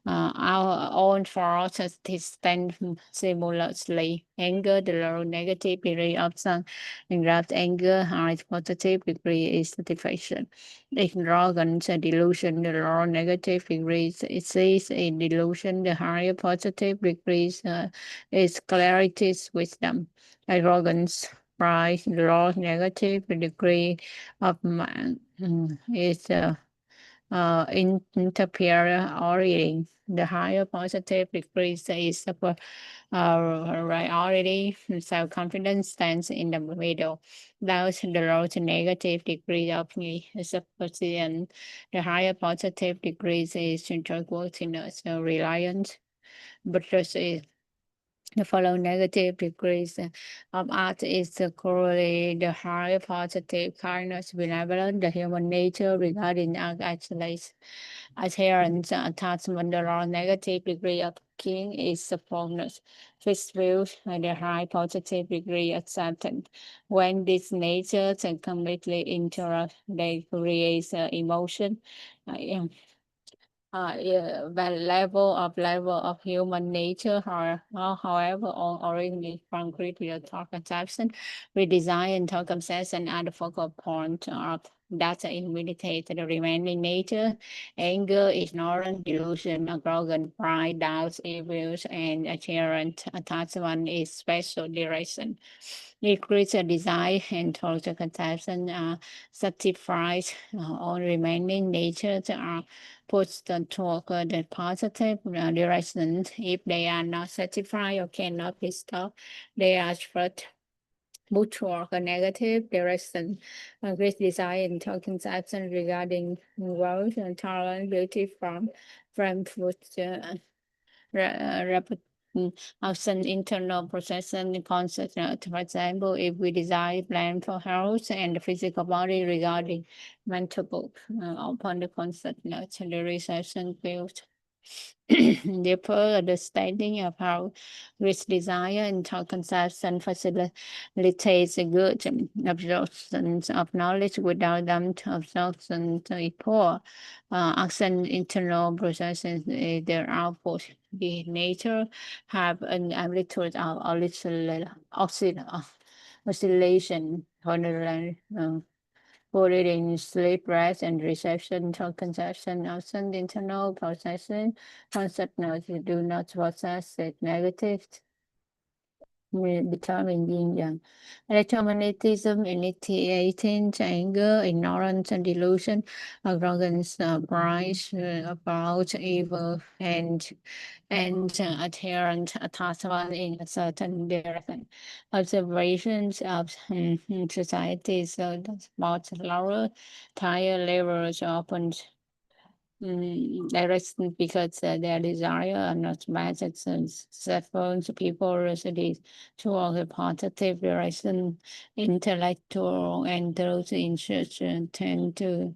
Our own thoughts stand similarly. Anger, the low negative degree of sun, and that anger, high positive degree is satisfaction. Ignorance, delusion, the low negative degrees is in delusion, the higher positive degrees is clarity, wisdom. Arrogance, pride, the low negative degree of man is superiority. The higher positive degrees is superiority. Self-confidence stands in the middle. Thus, the low to negative degree of supposition. The higher positive degrees is trustworthiness, reliance, but the following negative degrees of art is clearly the higher positive kindness, benevolence, the human nature regarding art isolates adherence, attachment, the low negative degree of king is suppleness, fixed views, and the high positive degree acceptance. When these natures completely interact, they create emotion. The level of human nature, however, originally concrete with thought conception, we design and thought conception at the focal point of data in meditate the remaining nature, anger, ignorance, delusion, arrogance, pride, doubts, evils, and adherent attachment is special direction. It creates a desire and thought conception satisfies all remaining natures are puts the toward the positive direction. If they are not satisfied or cannot be stopped, they are first put toward a negative direction. Great desire and conception regarding growth and tolerance, beauty from food action, internal processing concept. For example, if we desire plan for health and the physical body regarding mental book upon the concept, the reception field. Deeper understanding of how rich desire and thought conception facilitates a good absorption of knowledge without them to absorption to equal. Action internal processes their output. The nature have an amplitude of oscillation, put it in sleep, rest, and reception, thought conception, action, internal processing, concept notes, do not process it, negative, becoming yin yang. Electromagnetism initiating anger, ignorance, and delusion, arrogance, pride, about evil, and adherent attachment in a certain direction. Observations of society, so the much lower, higher levels often direction because their desire are not matched and successful people usually toward a positive direction. Intellectual and those in church tend to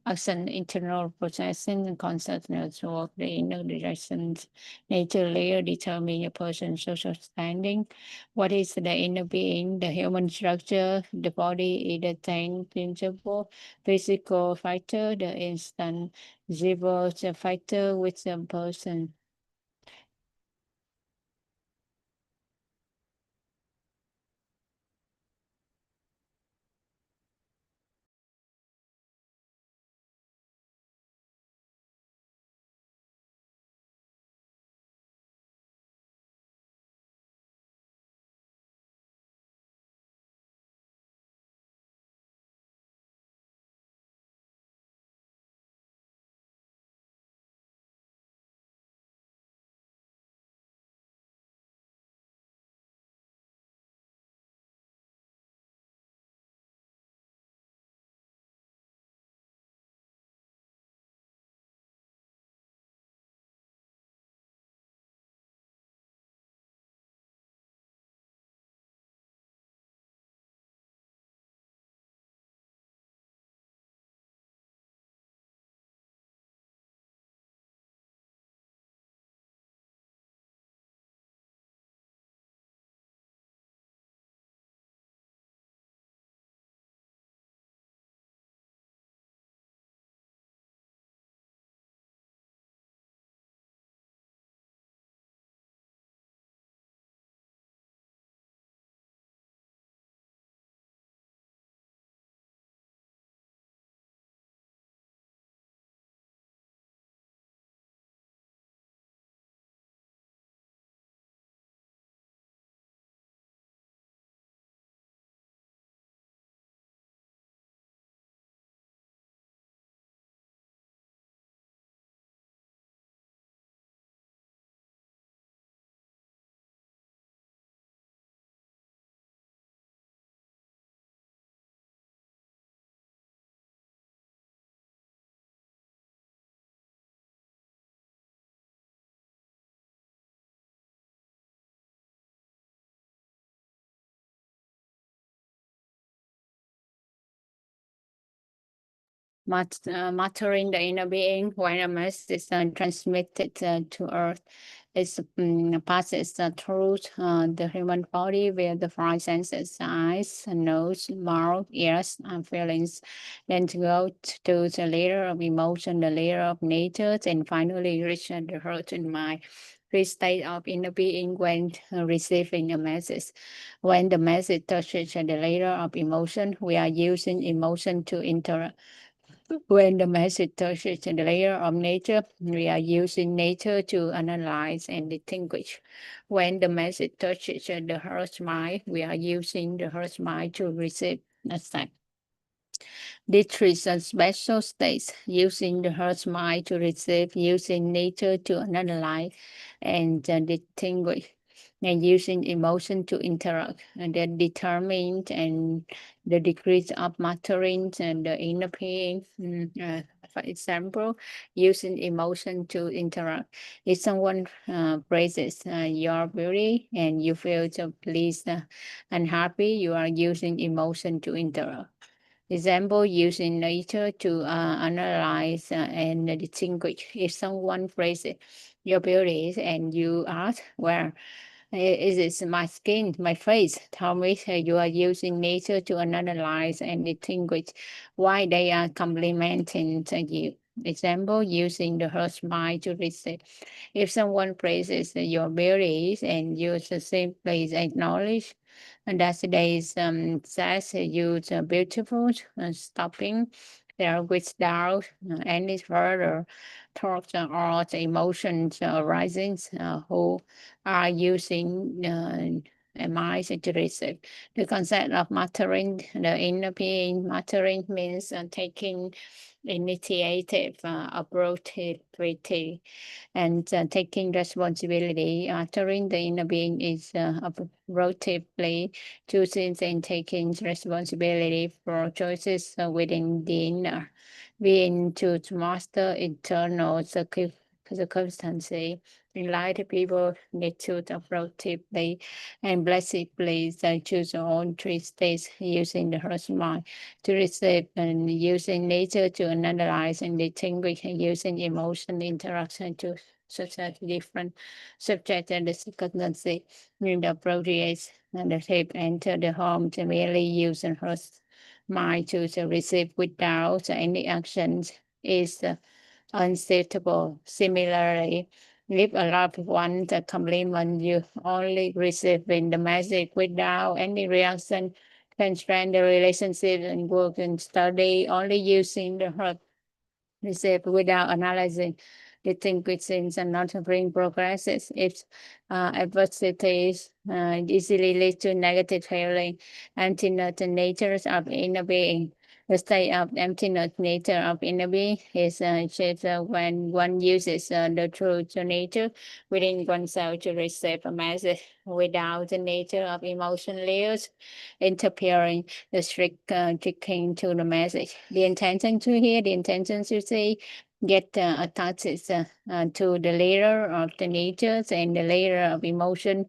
action internal processing and consciousness of the inner directions. Nature layer determine a person's social standing. What is the inner being? The human structure, the body is the tangible physical factor, the instant zero factor with the person. Mattering the inner being when a message is transmitted to Earth. It passes through the human body via the five senses, eyes, nose, mouth, ears, and feelings, then to go to the layer of emotion, the layer of nature, and finally reach the heart and mind. Three state of inner being when receiving a message. When the message touches the layer of emotion, we are using emotion to interact. When the message touches the layer of nature, we are using nature to analyze and distinguish. When the message touches the heart's mind, we are using the heart's mind to receive. Understand? These three are special states, using the heart's mind to receive, using nature to analyze and distinguish, and using emotion to interact, and then determine and the degree of mattering and the inner being. For example, using emotion to interact. If someone praises your beauty and you feel so pleased and happy, you are using emotion to interact. Example, using nature to analyze and distinguish. If someone praises your beauty and you ask, well, is it my skin, my face? Tell me you are using nature to analyze and distinguish why they are complimenting you. Example, using the heart's mind to receive. If someone praises your beauty and you simply acknowledge and that today's says you beautiful, stopping there without any further thoughts or the emotions arising who are using and mind to receive. The concept of mattering, the inner being, mattering means taking initiative, approachability, and taking responsibility. Mattering the inner being is approachability, choosing and taking responsibility for choices within the inner being to master internal circumstances. Enlightened people need to appropriately and blessedly choose all three states using the heart mind to receive and using nature to analyze and distinguish and using emotion interaction to such as different subject and the circumstances in the appropriate and the tape enter the home to merely use and heart mind to receive without any actions is unsuitable. Similarly, if a loved one the compliment you only receiving the message without any reaction can strain the relationship and work and study only using the heart receive without analyzing distinguishing and not bring progresses. If adversities easily lead to negative feeling, emptiness natures of inner being. The state of emptiness nature of inner being is achieved when one uses the true nature within oneself to receive a message without the nature of emotion layers interfering, the strict tricking to the message. The intention to hear, the intention to see, get attached to the layer of the nature and the layer of emotion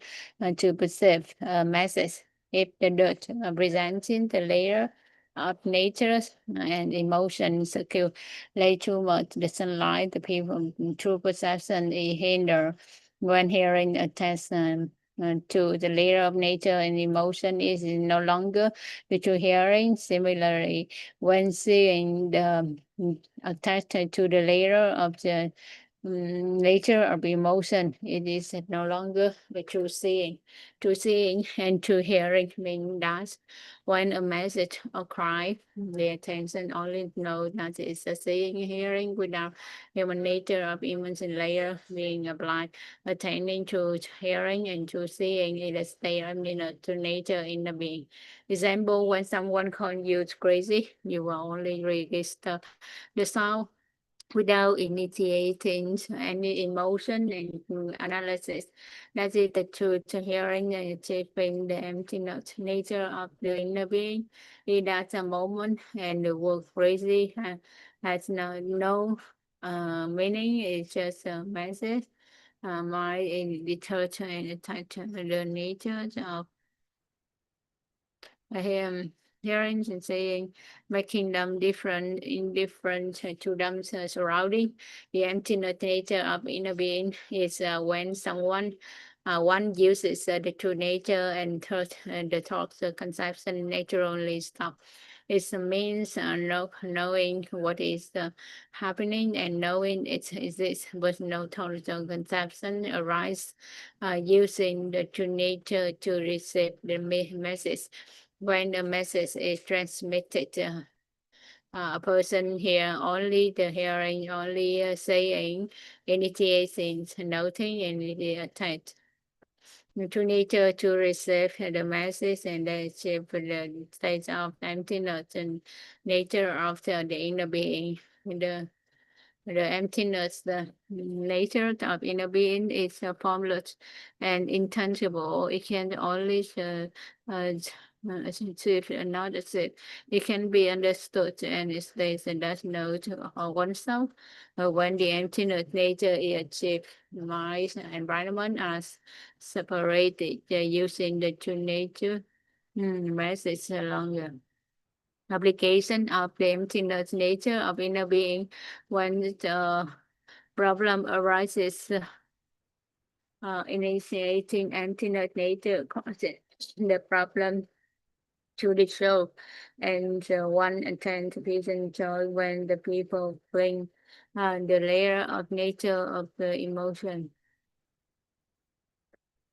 to perceive a message. If the dirt presenting the layer of nature and emotions lay too much the sunlight, the people true perception is hindered when hearing a test to the layer of nature and emotion is no longer the true hearing. Similarly, when seeing the attached to the layer of the nature of emotion, it is no longer the true seeing. True seeing and true hearing mean that when a message or cry, the attention only know that it's a seeing and hearing without human nature of emotion layer being applied. Attaining to hearing and to seeing is a state of to nature in the being. Example, when someone calls you crazy, you will only register the sound without initiating any emotion and analysis. That is the truth to hearing and achieving the emptiness nature of the inner being. In that a moment and the word crazy has no meaning, it's just a message. Mind is detached and attached to the nature of him hearing and seeing, making them different, indifferent to them surrounding. The emptiness nature of inner being is when someone one uses the true nature and thought the thoughts the conception naturally stop. It means knowing what is happening and knowing it exists, but no thought or conception arise using the true nature to receive the message. When the message is transmitted, a person hear only the hearing, only saying, initiating, noting, and the attached to nature to receive the message and achieve the state of emptiness and nature of the inner being. The emptiness, the nature of inner being is formless and intangible. It can only achieve and not achieve. It can be understood and it stays and does know to oneself. When the emptiness nature is achieved, mind and environment are separated using the true nature. Message longer. Application of the emptiness nature of inner being when the problem arises, initiating emptiness nature causes the problem to the show, and one attend to peace and joy when the people bring the layer of nature of the emotion.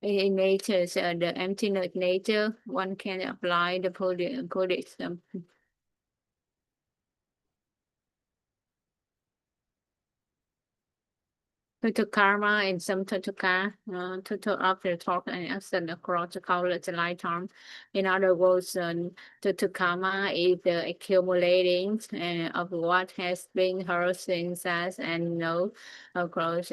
In nature, the emptiness nature, one can apply the Buddhism. Total karma and some total of the thought and action across the countless lifetime. In other words, total karma is the accumulating of what has been heard, seen, said, and known across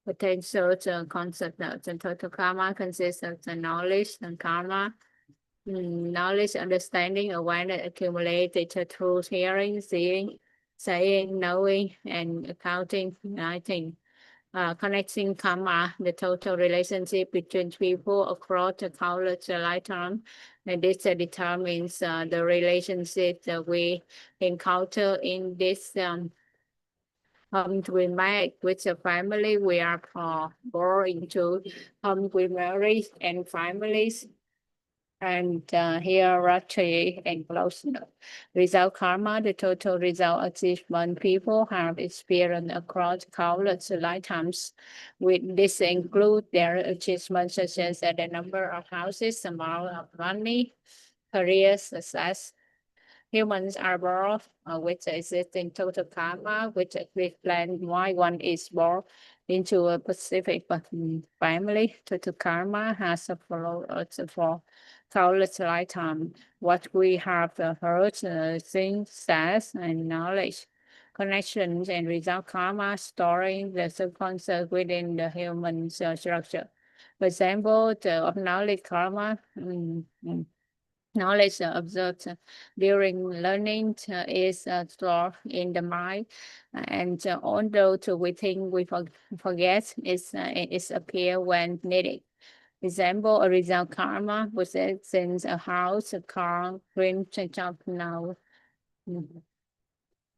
potential concept of the total karma consists of the knowledge and karma. Knowledge, understanding, awareness accumulated through hearing, seeing, saying, knowing, and accounting, uniting. Connecting karma, the total relationship between people across the countless lifetime. And this determines the relationship that we encounter in this we make with the family. We are born into we marriage and families and hierarchy and closeness. Result karma, the total result achievement people have experienced across countless lifetimes. With this include their achievements such as the number of houses, amount of money, career success. Humans are born with existing total karma, which explains why one is born into a specific family. Total karma has followed for countless lifetime. What we have heard, seen, said, and knowledge, connections, and result karma storing the subconscious within the human structure. For example, the knowledge karma. Knowledge observed during learning is stored in the mind, and although we think we forget, it appear when needed. Example, a result karma possesses a house, a car, dream, job now. In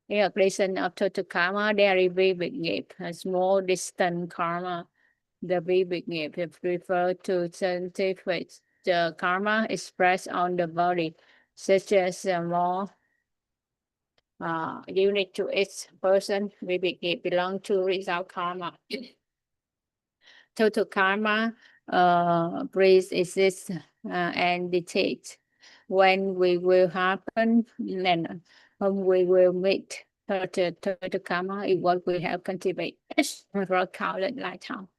a relation of total karma, there is vivid nghiệp, a small distant karma. The vivid nghiệp refer to scientific the karma expressed on the body, such as more unique to each person. Vivid nghiệp belong to result karma. Total karma pre-exists and dictates when we will happen and whom we will meet. Total karma is what we have cultivated for countless lifetime.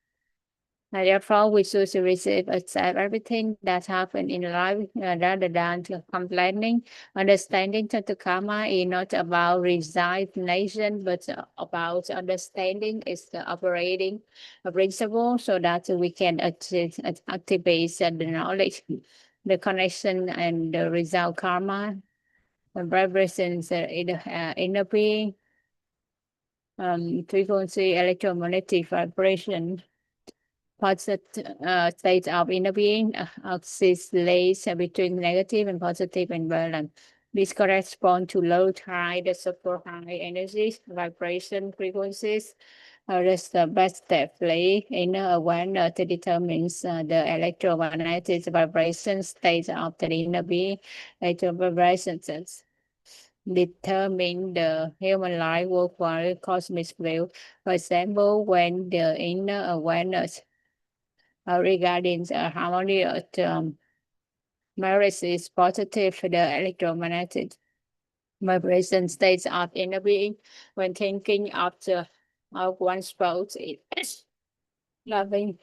Therefore, we should receive, accept everything that happens in life rather than complaining. Understanding total karma is not about resignation, but about understanding its operating principle so that we can activate the knowledge, the connection, and the result karma, the vibrations in the inner being, frequency, electromagnetic vibration, positive state of inner being oscillates between negative and positive and balance. This corresponds to low tide, the super high energies, vibration frequencies. The best definitely inner awareness determines the electromagnetic vibration state of the inner being. Electro vibrations determine the human life worldwide cosmic view. For example, when the inner awareness regarding the harmony of marriage is positive, the electromagnetic vibration states of inner being when thinking of one's spouse is loving.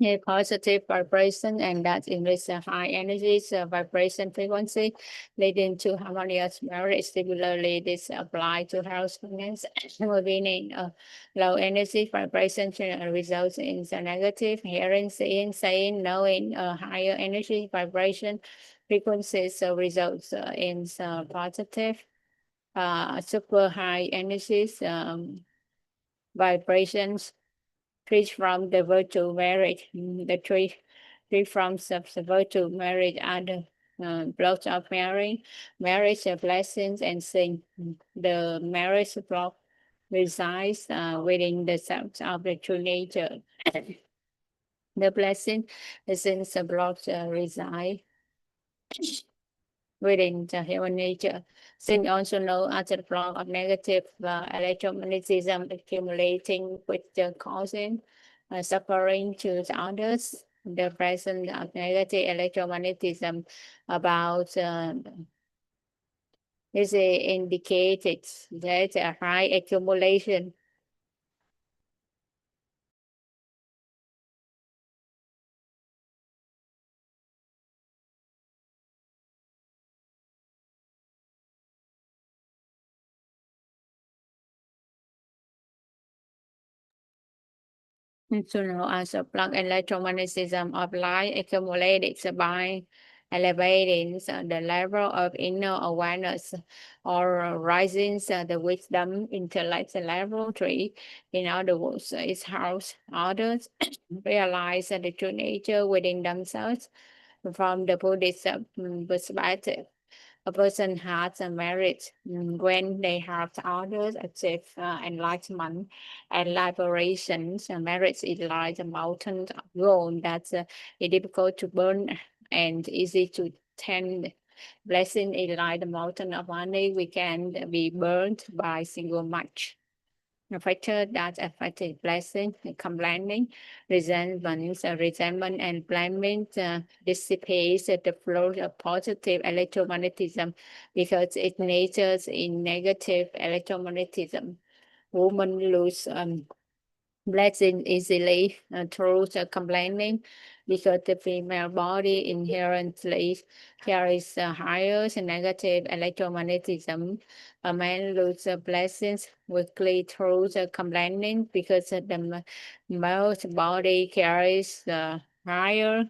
A positive vibration, and that emits a high energy vibration frequency, leading to harmonious marriage. Similarly, this applies to households moving in a low energy vibration results in the negative, hearing, seeing, saying, knowing a higher energy vibration frequencies results in positive, super high energies vibrations. Three from the virtual marriage. The three from the virtual marriage are the blocks of marriage, blessings, and sin. The marriage block resides within the self of the true nature. The blessing is in the blocks reside within the human nature. Sin also known as the block of negative electromagnetism accumulating with the causing suffering to the others. The presence of negative electromagnetism about This indicated that a high accumulation to know as a plug electromagnetism of light accumulated by elevating the level of inner awareness or rising the wisdom intellect level 3. In other words, it helps others realize the true nature within themselves from the Buddhist perspective. A person has a merit when they help others achieve enlightenment and liberation. Merit is like a mountain of gold that is difficult to burn and easy to tend. Blessing is like the mountain of money. We can be burned by single match. A factor that affected blessing, complaining, resentment, and blaming dissipates the flow of positive electromagnetism because it natures in negative electromagnetism. Women lose blessing easily through the complaining because the female body inherently carries higher negative electromagnetism. A man loses blessings quickly through the complaining because the male body carries higher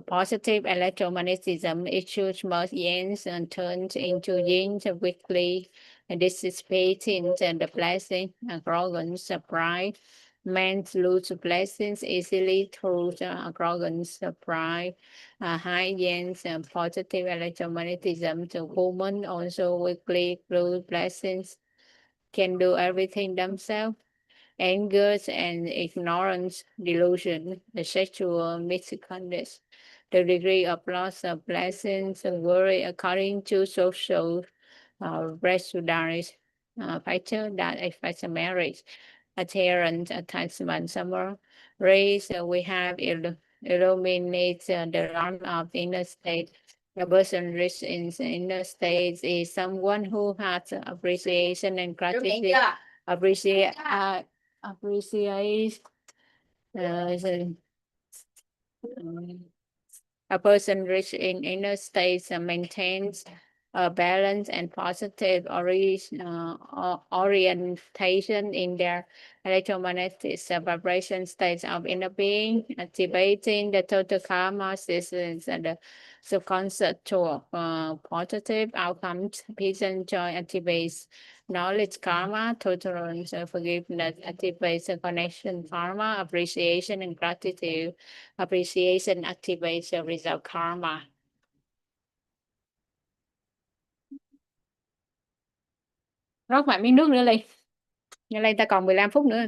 positive electromagnetism issues most yins and turns into yins quickly, dissipating the blessing arrogance pride. Men lose blessings easily through the arrogance pride. High yins and positive electromagnetism. The woman also quickly lose blessings, can do everything themselves. Anger and ignorance, delusion, the sexual misconduct, the degree of loss of blessings and worry according to social prejudice factor that affects marriage, adherence, attachment, summer race. We have illuminate the realm of inner state. The person rich in the inner state is someone who has appreciation and gratitude. Appreciate appreciate a person rich in inner states maintains a balance and positive orientation in their electromagnetic vibration states of inner being, activating the total karma systems and the subconscious to positive outcomes. Peace and joy activates knowledge karma, tolerance, forgiveness activates a connection karma, appreciation and gratitude. Appreciation activates the result karma. Rót vài miếng nước nữa Ly. Như Ly ta còn 15 phút nữa.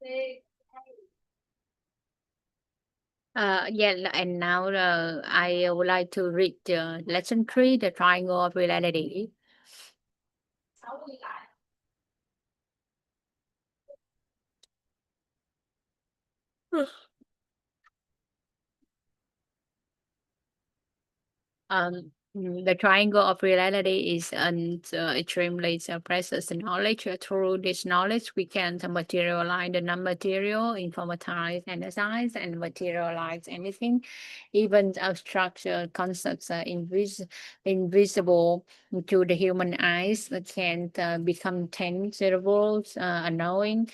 Yeah, and now I would like to read lesson 3, the triangle of reality. The triangle of reality is an extremely precious knowledge. Through this knowledge, we can materialize the non-material, informatize, analyze, and materialize anything. Even abstract concepts are invisible to the human eyes can become tangible, allowing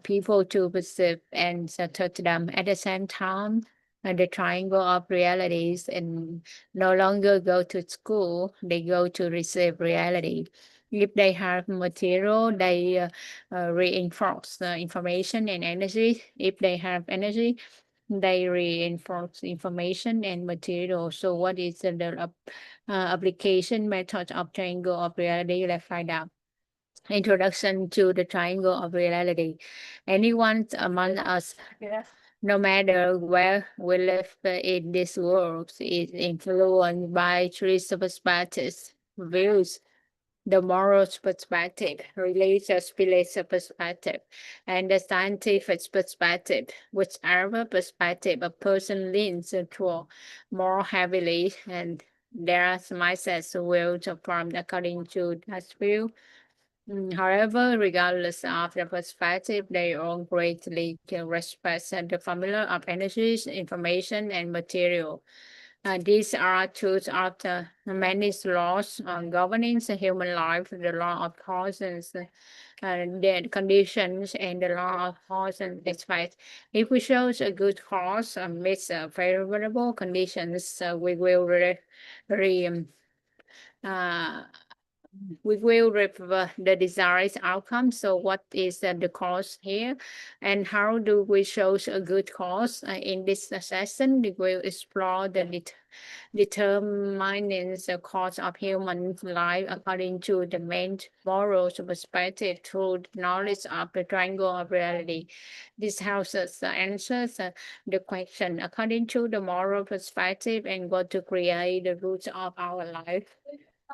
people to perceive and touch them at the same time. The triangle of realities and no longer go to school, they go to receive reality. If they have material, they reinforce the information and energy. If they have energy, they reinforce information and material. So what is the application method of triangle of reality? Let's find out. Introduction to the triangle of reality. Anyone among us, no matter where we live in this world, is influenced by three perspectives: views, the moral perspective, religious belief perspective, and the scientific perspective. Whichever perspective a person leans toward more heavily, and their mindsets will form according to that view. However, regardless of the perspective, they all greatly can respect the formula of energies, information, and material. These are two of the many laws on governing the human life, the law of causes, the conditions, and the law of cause and effect. If we show a good cause amidst favorable conditions, uh, we will reap the desired outcome. So what is the cause here, and how do we show a good cause? In this session, we will explore the determining the cause of human life according to the main moral perspective through knowledge of the triangle of reality. This helps us answer the question according to the moral perspective and what to create the roots of our life.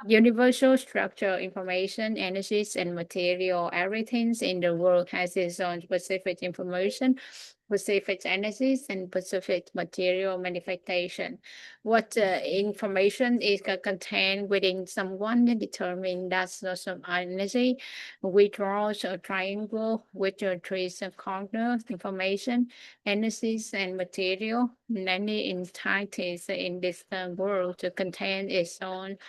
Universal structure, information, energies, and material. Everything in the world has its own specific information, specific energies, and specific material manifestation. What information is contained within someone determine that source of energy. We draw a triangle with three corners: information, energies, and material. Many entities in this world to contain its own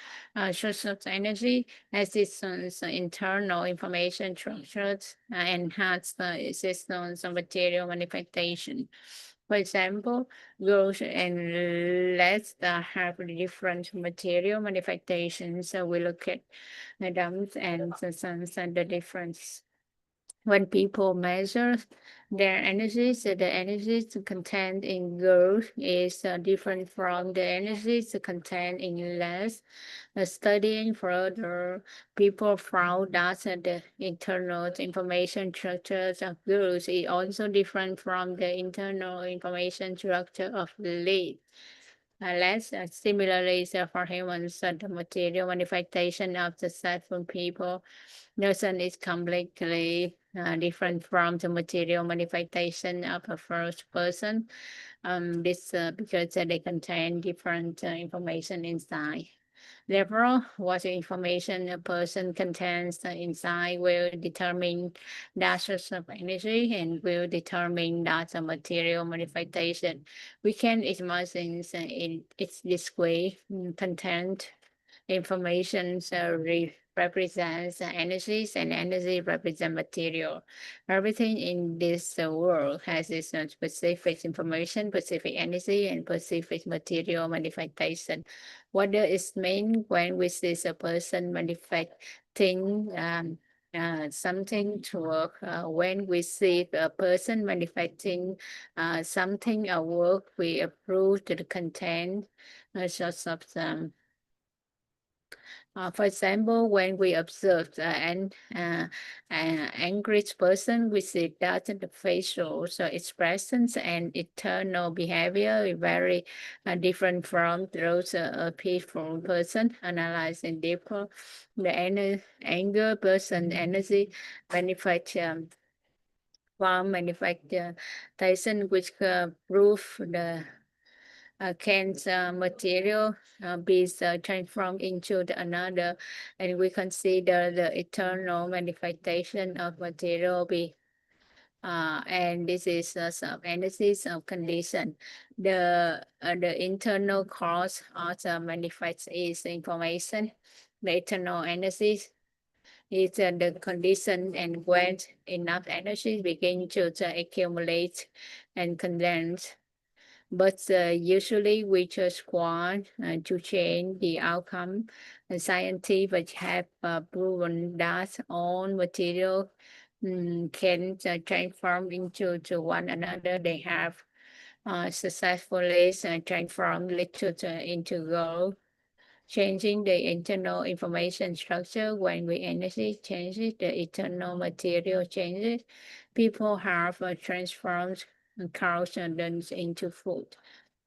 source of energy as its internal information structures enhance the existence of material manifestation. For example, gold and lead have different material manifestations. So we look at the dumps and the suns and the difference. When people measure their energies, the energies contained in gold is different from the energies contained in lead. Studying further, people found that the internal information structures of gold is also different from the internal information structure of lead. Less similarly, for humans, the material manifestation of the from people notion is completely different from the material manifestation of a first person. This because they contain different information inside. Therefore, what information a person contains inside will determine that source of energy and will determine that material manifestation. We can imagine in its this way, content information represents energies and energy represent material. Everything in this world has its own specific information, specific energy, and specific material manifestation. What does it mean when we see a person manifesting something to work? When we see a person manifesting something or work, we approve to the content source of them. For example, when we observe an angry person, we see that the facial expressions and internal behavior is very different from those a peaceful person. Analyzing deeper, the anger person energy manifestation, which prove the can material be transformed into another, and we consider the eternal manifestation of material be and this is some analysis of condition. The internal cause of the manifest is information. The internal analysis is the condition, and when enough energy begin to accumulate and condense. But usually we just want to change the outcome. And scientists have proven that all material can transform into one another. They have successfully transformed literature into gold, changing the internal information structure. When we energy changes, the internal material changes. People have transformed carbohydrates into food,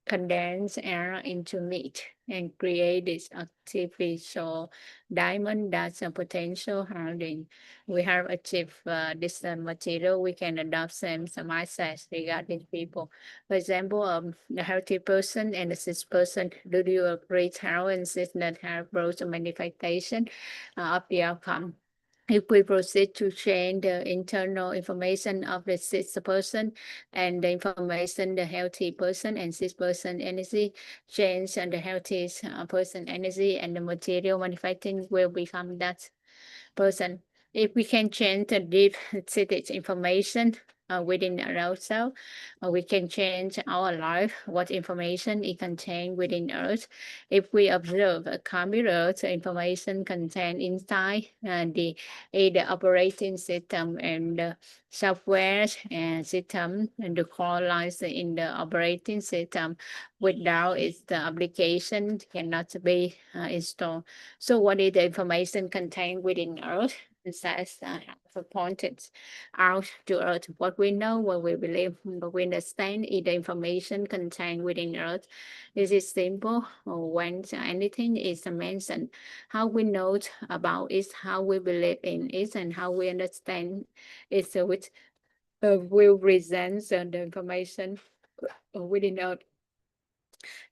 condense air into meat, and create this artificial diamond that's a potential hardening. We have achieved this material. We can adopt some mindsets regarding people. For example, the healthy person and the sick person, do you agree how and sick that have both manifestation of the outcome? If we proceed to change the internal information of the sick person and the information the healthy person and sick person energy, change and the healthy person energy and the material manifesting will become that person. If we can change the deep seated information within ourselves, we can change our life, what information it contains within us. If we observe a computer, the information contained inside the operating system and the software and system and the core lines in the operating system. Without it, the application cannot be installed. So what is the information contained within us? Says pointed out to us what we know, what we believe, what we understand is the information contained within us. This is simple. When anything is mentioned, how we know about it, how we believe in it, and how we understand it, which will present the information within us.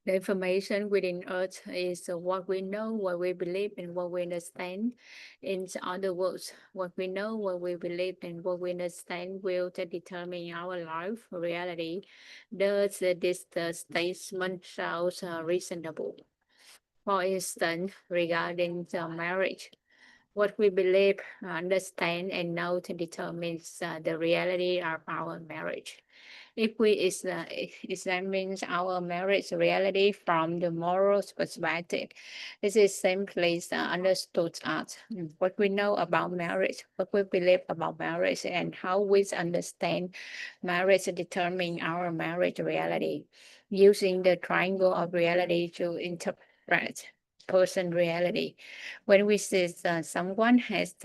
The information within us is what we know, what we believe, and what we understand. In other words, what we know, what we believe, and what we understand will determine our life reality. Thus, this statement sounds reasonable. For instance, regarding the marriage, what we believe, understand, and know determines the reality of our marriage. If we examine our marriage reality from the moral perspective, this is simply understood as what we know about marriage, what we believe about marriage, and how we understand marriage determine our marriage reality, using the triangle of reality to interpret person reality. When we see someone has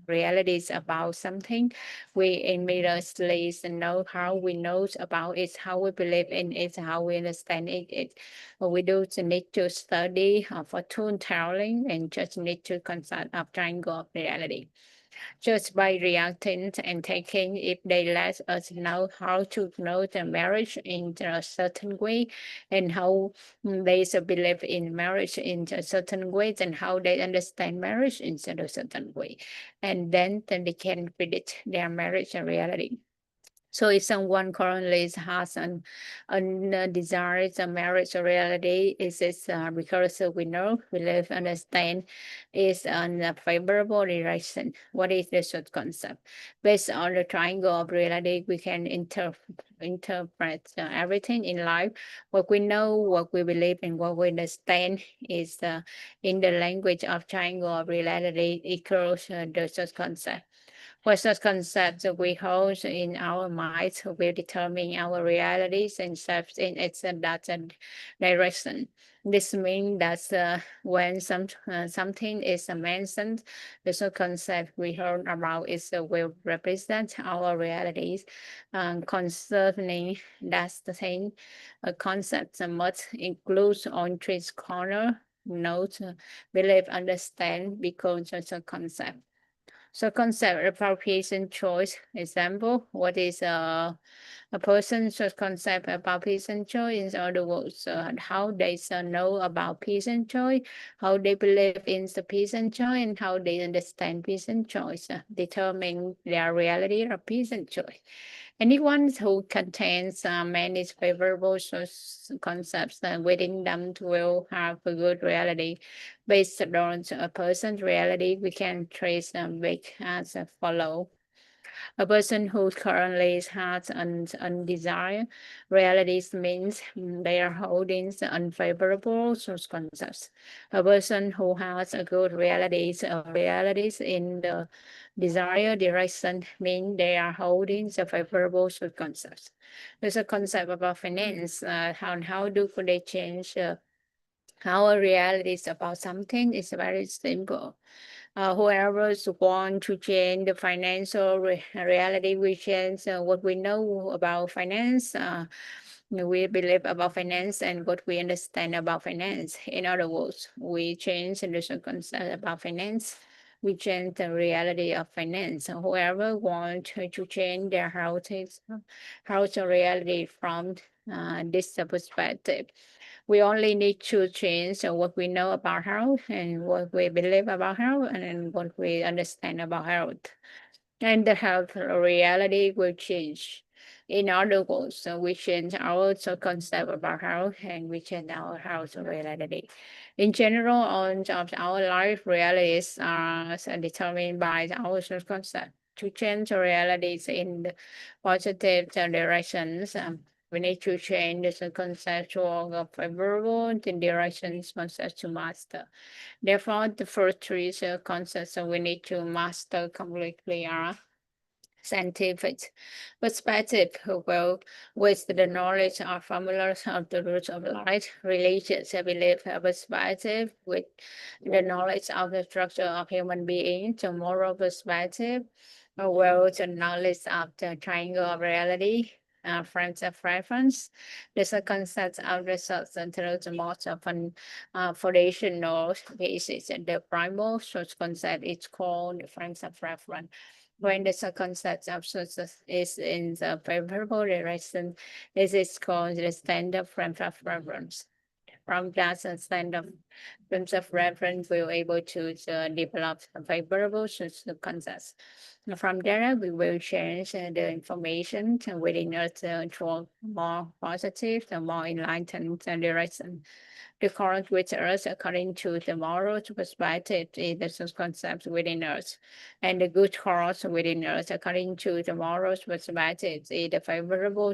realities about something, we immediately know how we know about it, how we believe in it, how we understand it. We do need to study for truth telling and just need to consult of triangle of reality. Just by reacting and taking, if they let us know how to know the marriage in a certain way and how they believe in marriage in a certain way and how they understand marriage in a certain way. And then they can predict their marriage and reality. So if someone currently has an undesired marriage reality, is it because we know, we live, understand is a favorable direction. What is the short concept? Based on the triangle of reality, we can interpret everything in life. What we know, what we believe, and what we understand is in the language of triangle of reality equals the short concept. What such concepts we hold in our minds will determine our realities and steps in its that direction. This means that when something is mentioned, the social concept we heard about is will represent our realities. Concerning that's the thing, a concept must include on three corner, note, believe, understand, because social concept. So concept appropriation choice. Example, what is a person's concept about peace and joy? In other words, how they know about peace and joy, how they believe in the peace and joy, and how they understand peace and joy, determine their reality of peace and joy. Anyone who contains many favorable concepts within them will have a good reality. Based on a person's reality, we can trace them as follow. A person who currently has an undesired realities means they are holding unfavorable concepts. A person who has a good realities in the desired direction means they are holding the favorable concepts. There's a concept about finance. How do they change our realities about something? It's very simple. Whoever want to change the financial reality, we change what we know about finance. We believe about finance and what we understand about finance. In other words, we change the concept about finance. We change the reality of finance. Whoever want to change their house reality from this perspective, we only need to change what we know about health and what we believe about health and what we understand about health. And the health reality will change. In other words, we change our concept about health and we change our health reality. In general, all of our life realities are determined by our concept. To change realities in the positive directions, we need to change the conceptual of favorable directions concept to master. Therefore, the first three concepts we need to master completely are scientific perspective, well, with the knowledge of formulas of the roots of light, religious belief perspective, with the knowledge of the structure of human being, the moral perspective, well, the knowledge of the triangle of reality, frames of reference. There's a concept of results through the most often foundational basis. And the primal source concept is called the frames of reference. When the concept of success is in the favorable direction, this is called the standard frame of reference. From that standard frames of reference, we will able to develop favorable concepts. From there, we will change the information within us to a more positive and more enlightened direction. The current with us according to the moral perspective is the concept within us. And the good course within us according to the moral perspective is the favorable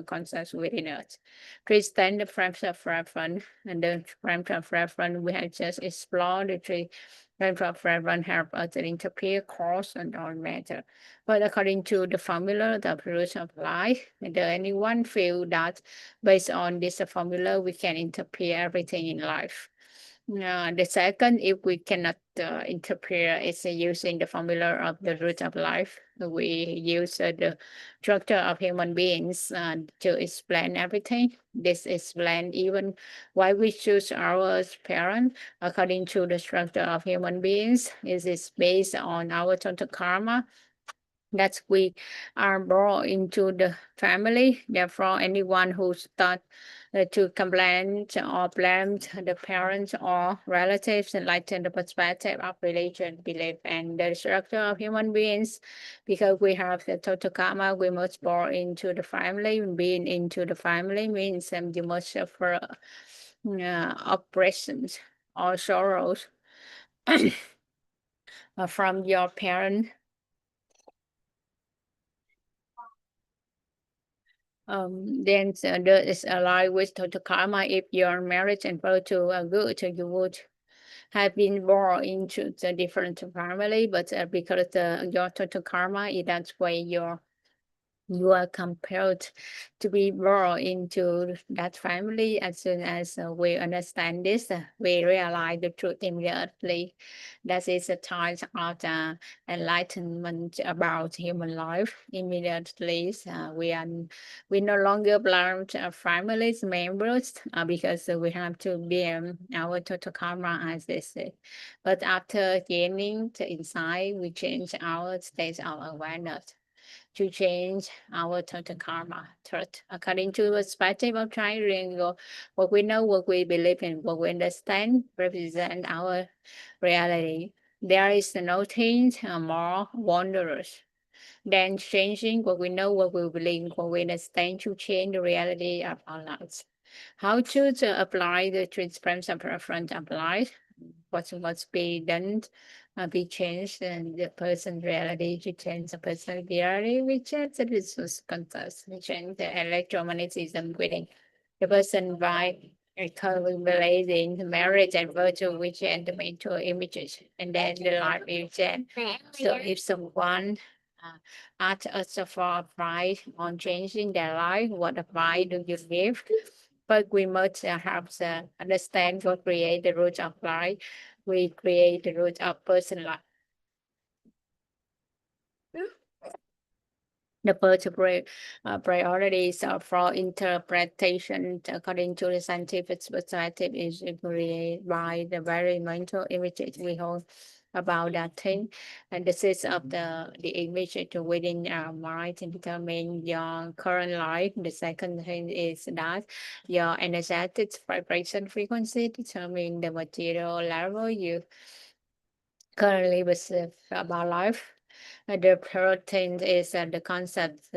concepts within us. Please stand the frames of reference and the frames of reference we have just explored the three frames of reference help us to interpret cause and all matter. But according to the formula, the roots of life, does anyone feel that based on this formula, we can interpret everything in life? The second, if we cannot interpret, it's using the formula of the root of life. We use the structure of human beings to explain everything. This explains even why we choose our parent according to the structure of human beings. It is based on our total karma that we are brought into the family. Therefore, anyone who start to complain or blame the parents or relatives enlighten the perspective of religion, belief, and the structure of human beings, because we have the total karma, we must born into the family. Being into the family means you must suffer oppressions or sorrows from your parents. Then there is a lie with total karma. If your marriage and virtue are good, you would have been born into the different family, but because your total karma is that way, your you are compelled to be born into that family. As soon as we understand this, we realize the truth immediately. That is the time of the enlightenment about human life. Immediately, we no longer blame families members because we have to bear our total karma, as they say. But after gaining the insight, we change our state of awareness to change our total karma. Third, according to the perspective of triangle, what we know, what we believe in, what we understand represent our reality. There is nothing more wondrous than changing what we know, what we believe, what we understand to change the reality of our lives. How to apply the transparency of preference applies? What must be done be changed and the person reality to change the person reality, we change the resource context, we change the electromagnetism within the person by correlating the marriage and virtue, we change them into images, and then the life will change. So if someone asks us for advice on changing their life, what advice do you give? But we must have understand what create the root of life. We create the root of person life. The first priorities for interpretation according to the scientific perspective is created by the very mental images we hold about that thing, and this is of the image within our mind to determine your current life. The second thing is that your energetic vibration frequency determine the material level you currently receive about life. The third thing is the concept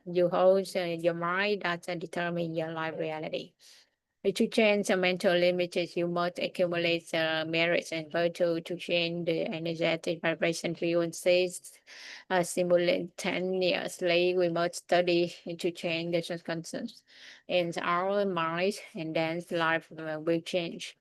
you hold in your mind that determine your life reality. To change the mental images, you must accumulate merits and virtue to change the energetic vibration frequencies. Simultaneously, we must study to change the circumstances in our minds, and then life will change.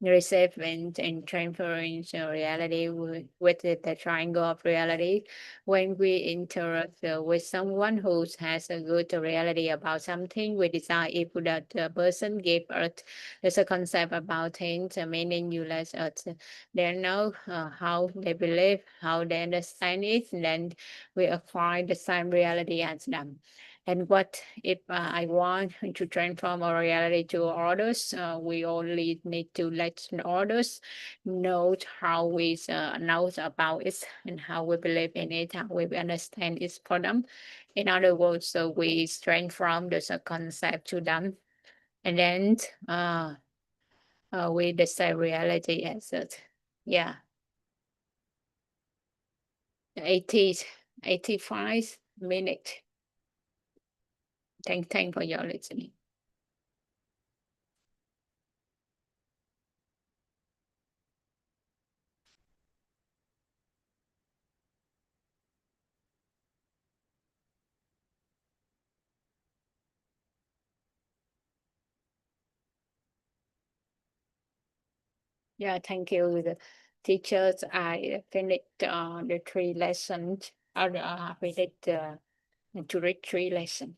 Receiving and transferring reality with the triangle of reality. When we interact with someone who has a good reality about something, we decide if that person gave us there's a concept about things, meaning you let us they know how they believe, how they understand it, and then we apply the same reality as them. And what if I want to transform our reality to others? We only need to let others know how we know about it and how we believe in it, how we understand it for them. In other words, so we transform the concept to them, and then we decide reality as it. Yeah, 85 minutes. Thank for your listening. Yeah, thank you, the teachers. I finished the 3 lessons. I finished to read 3 lessons.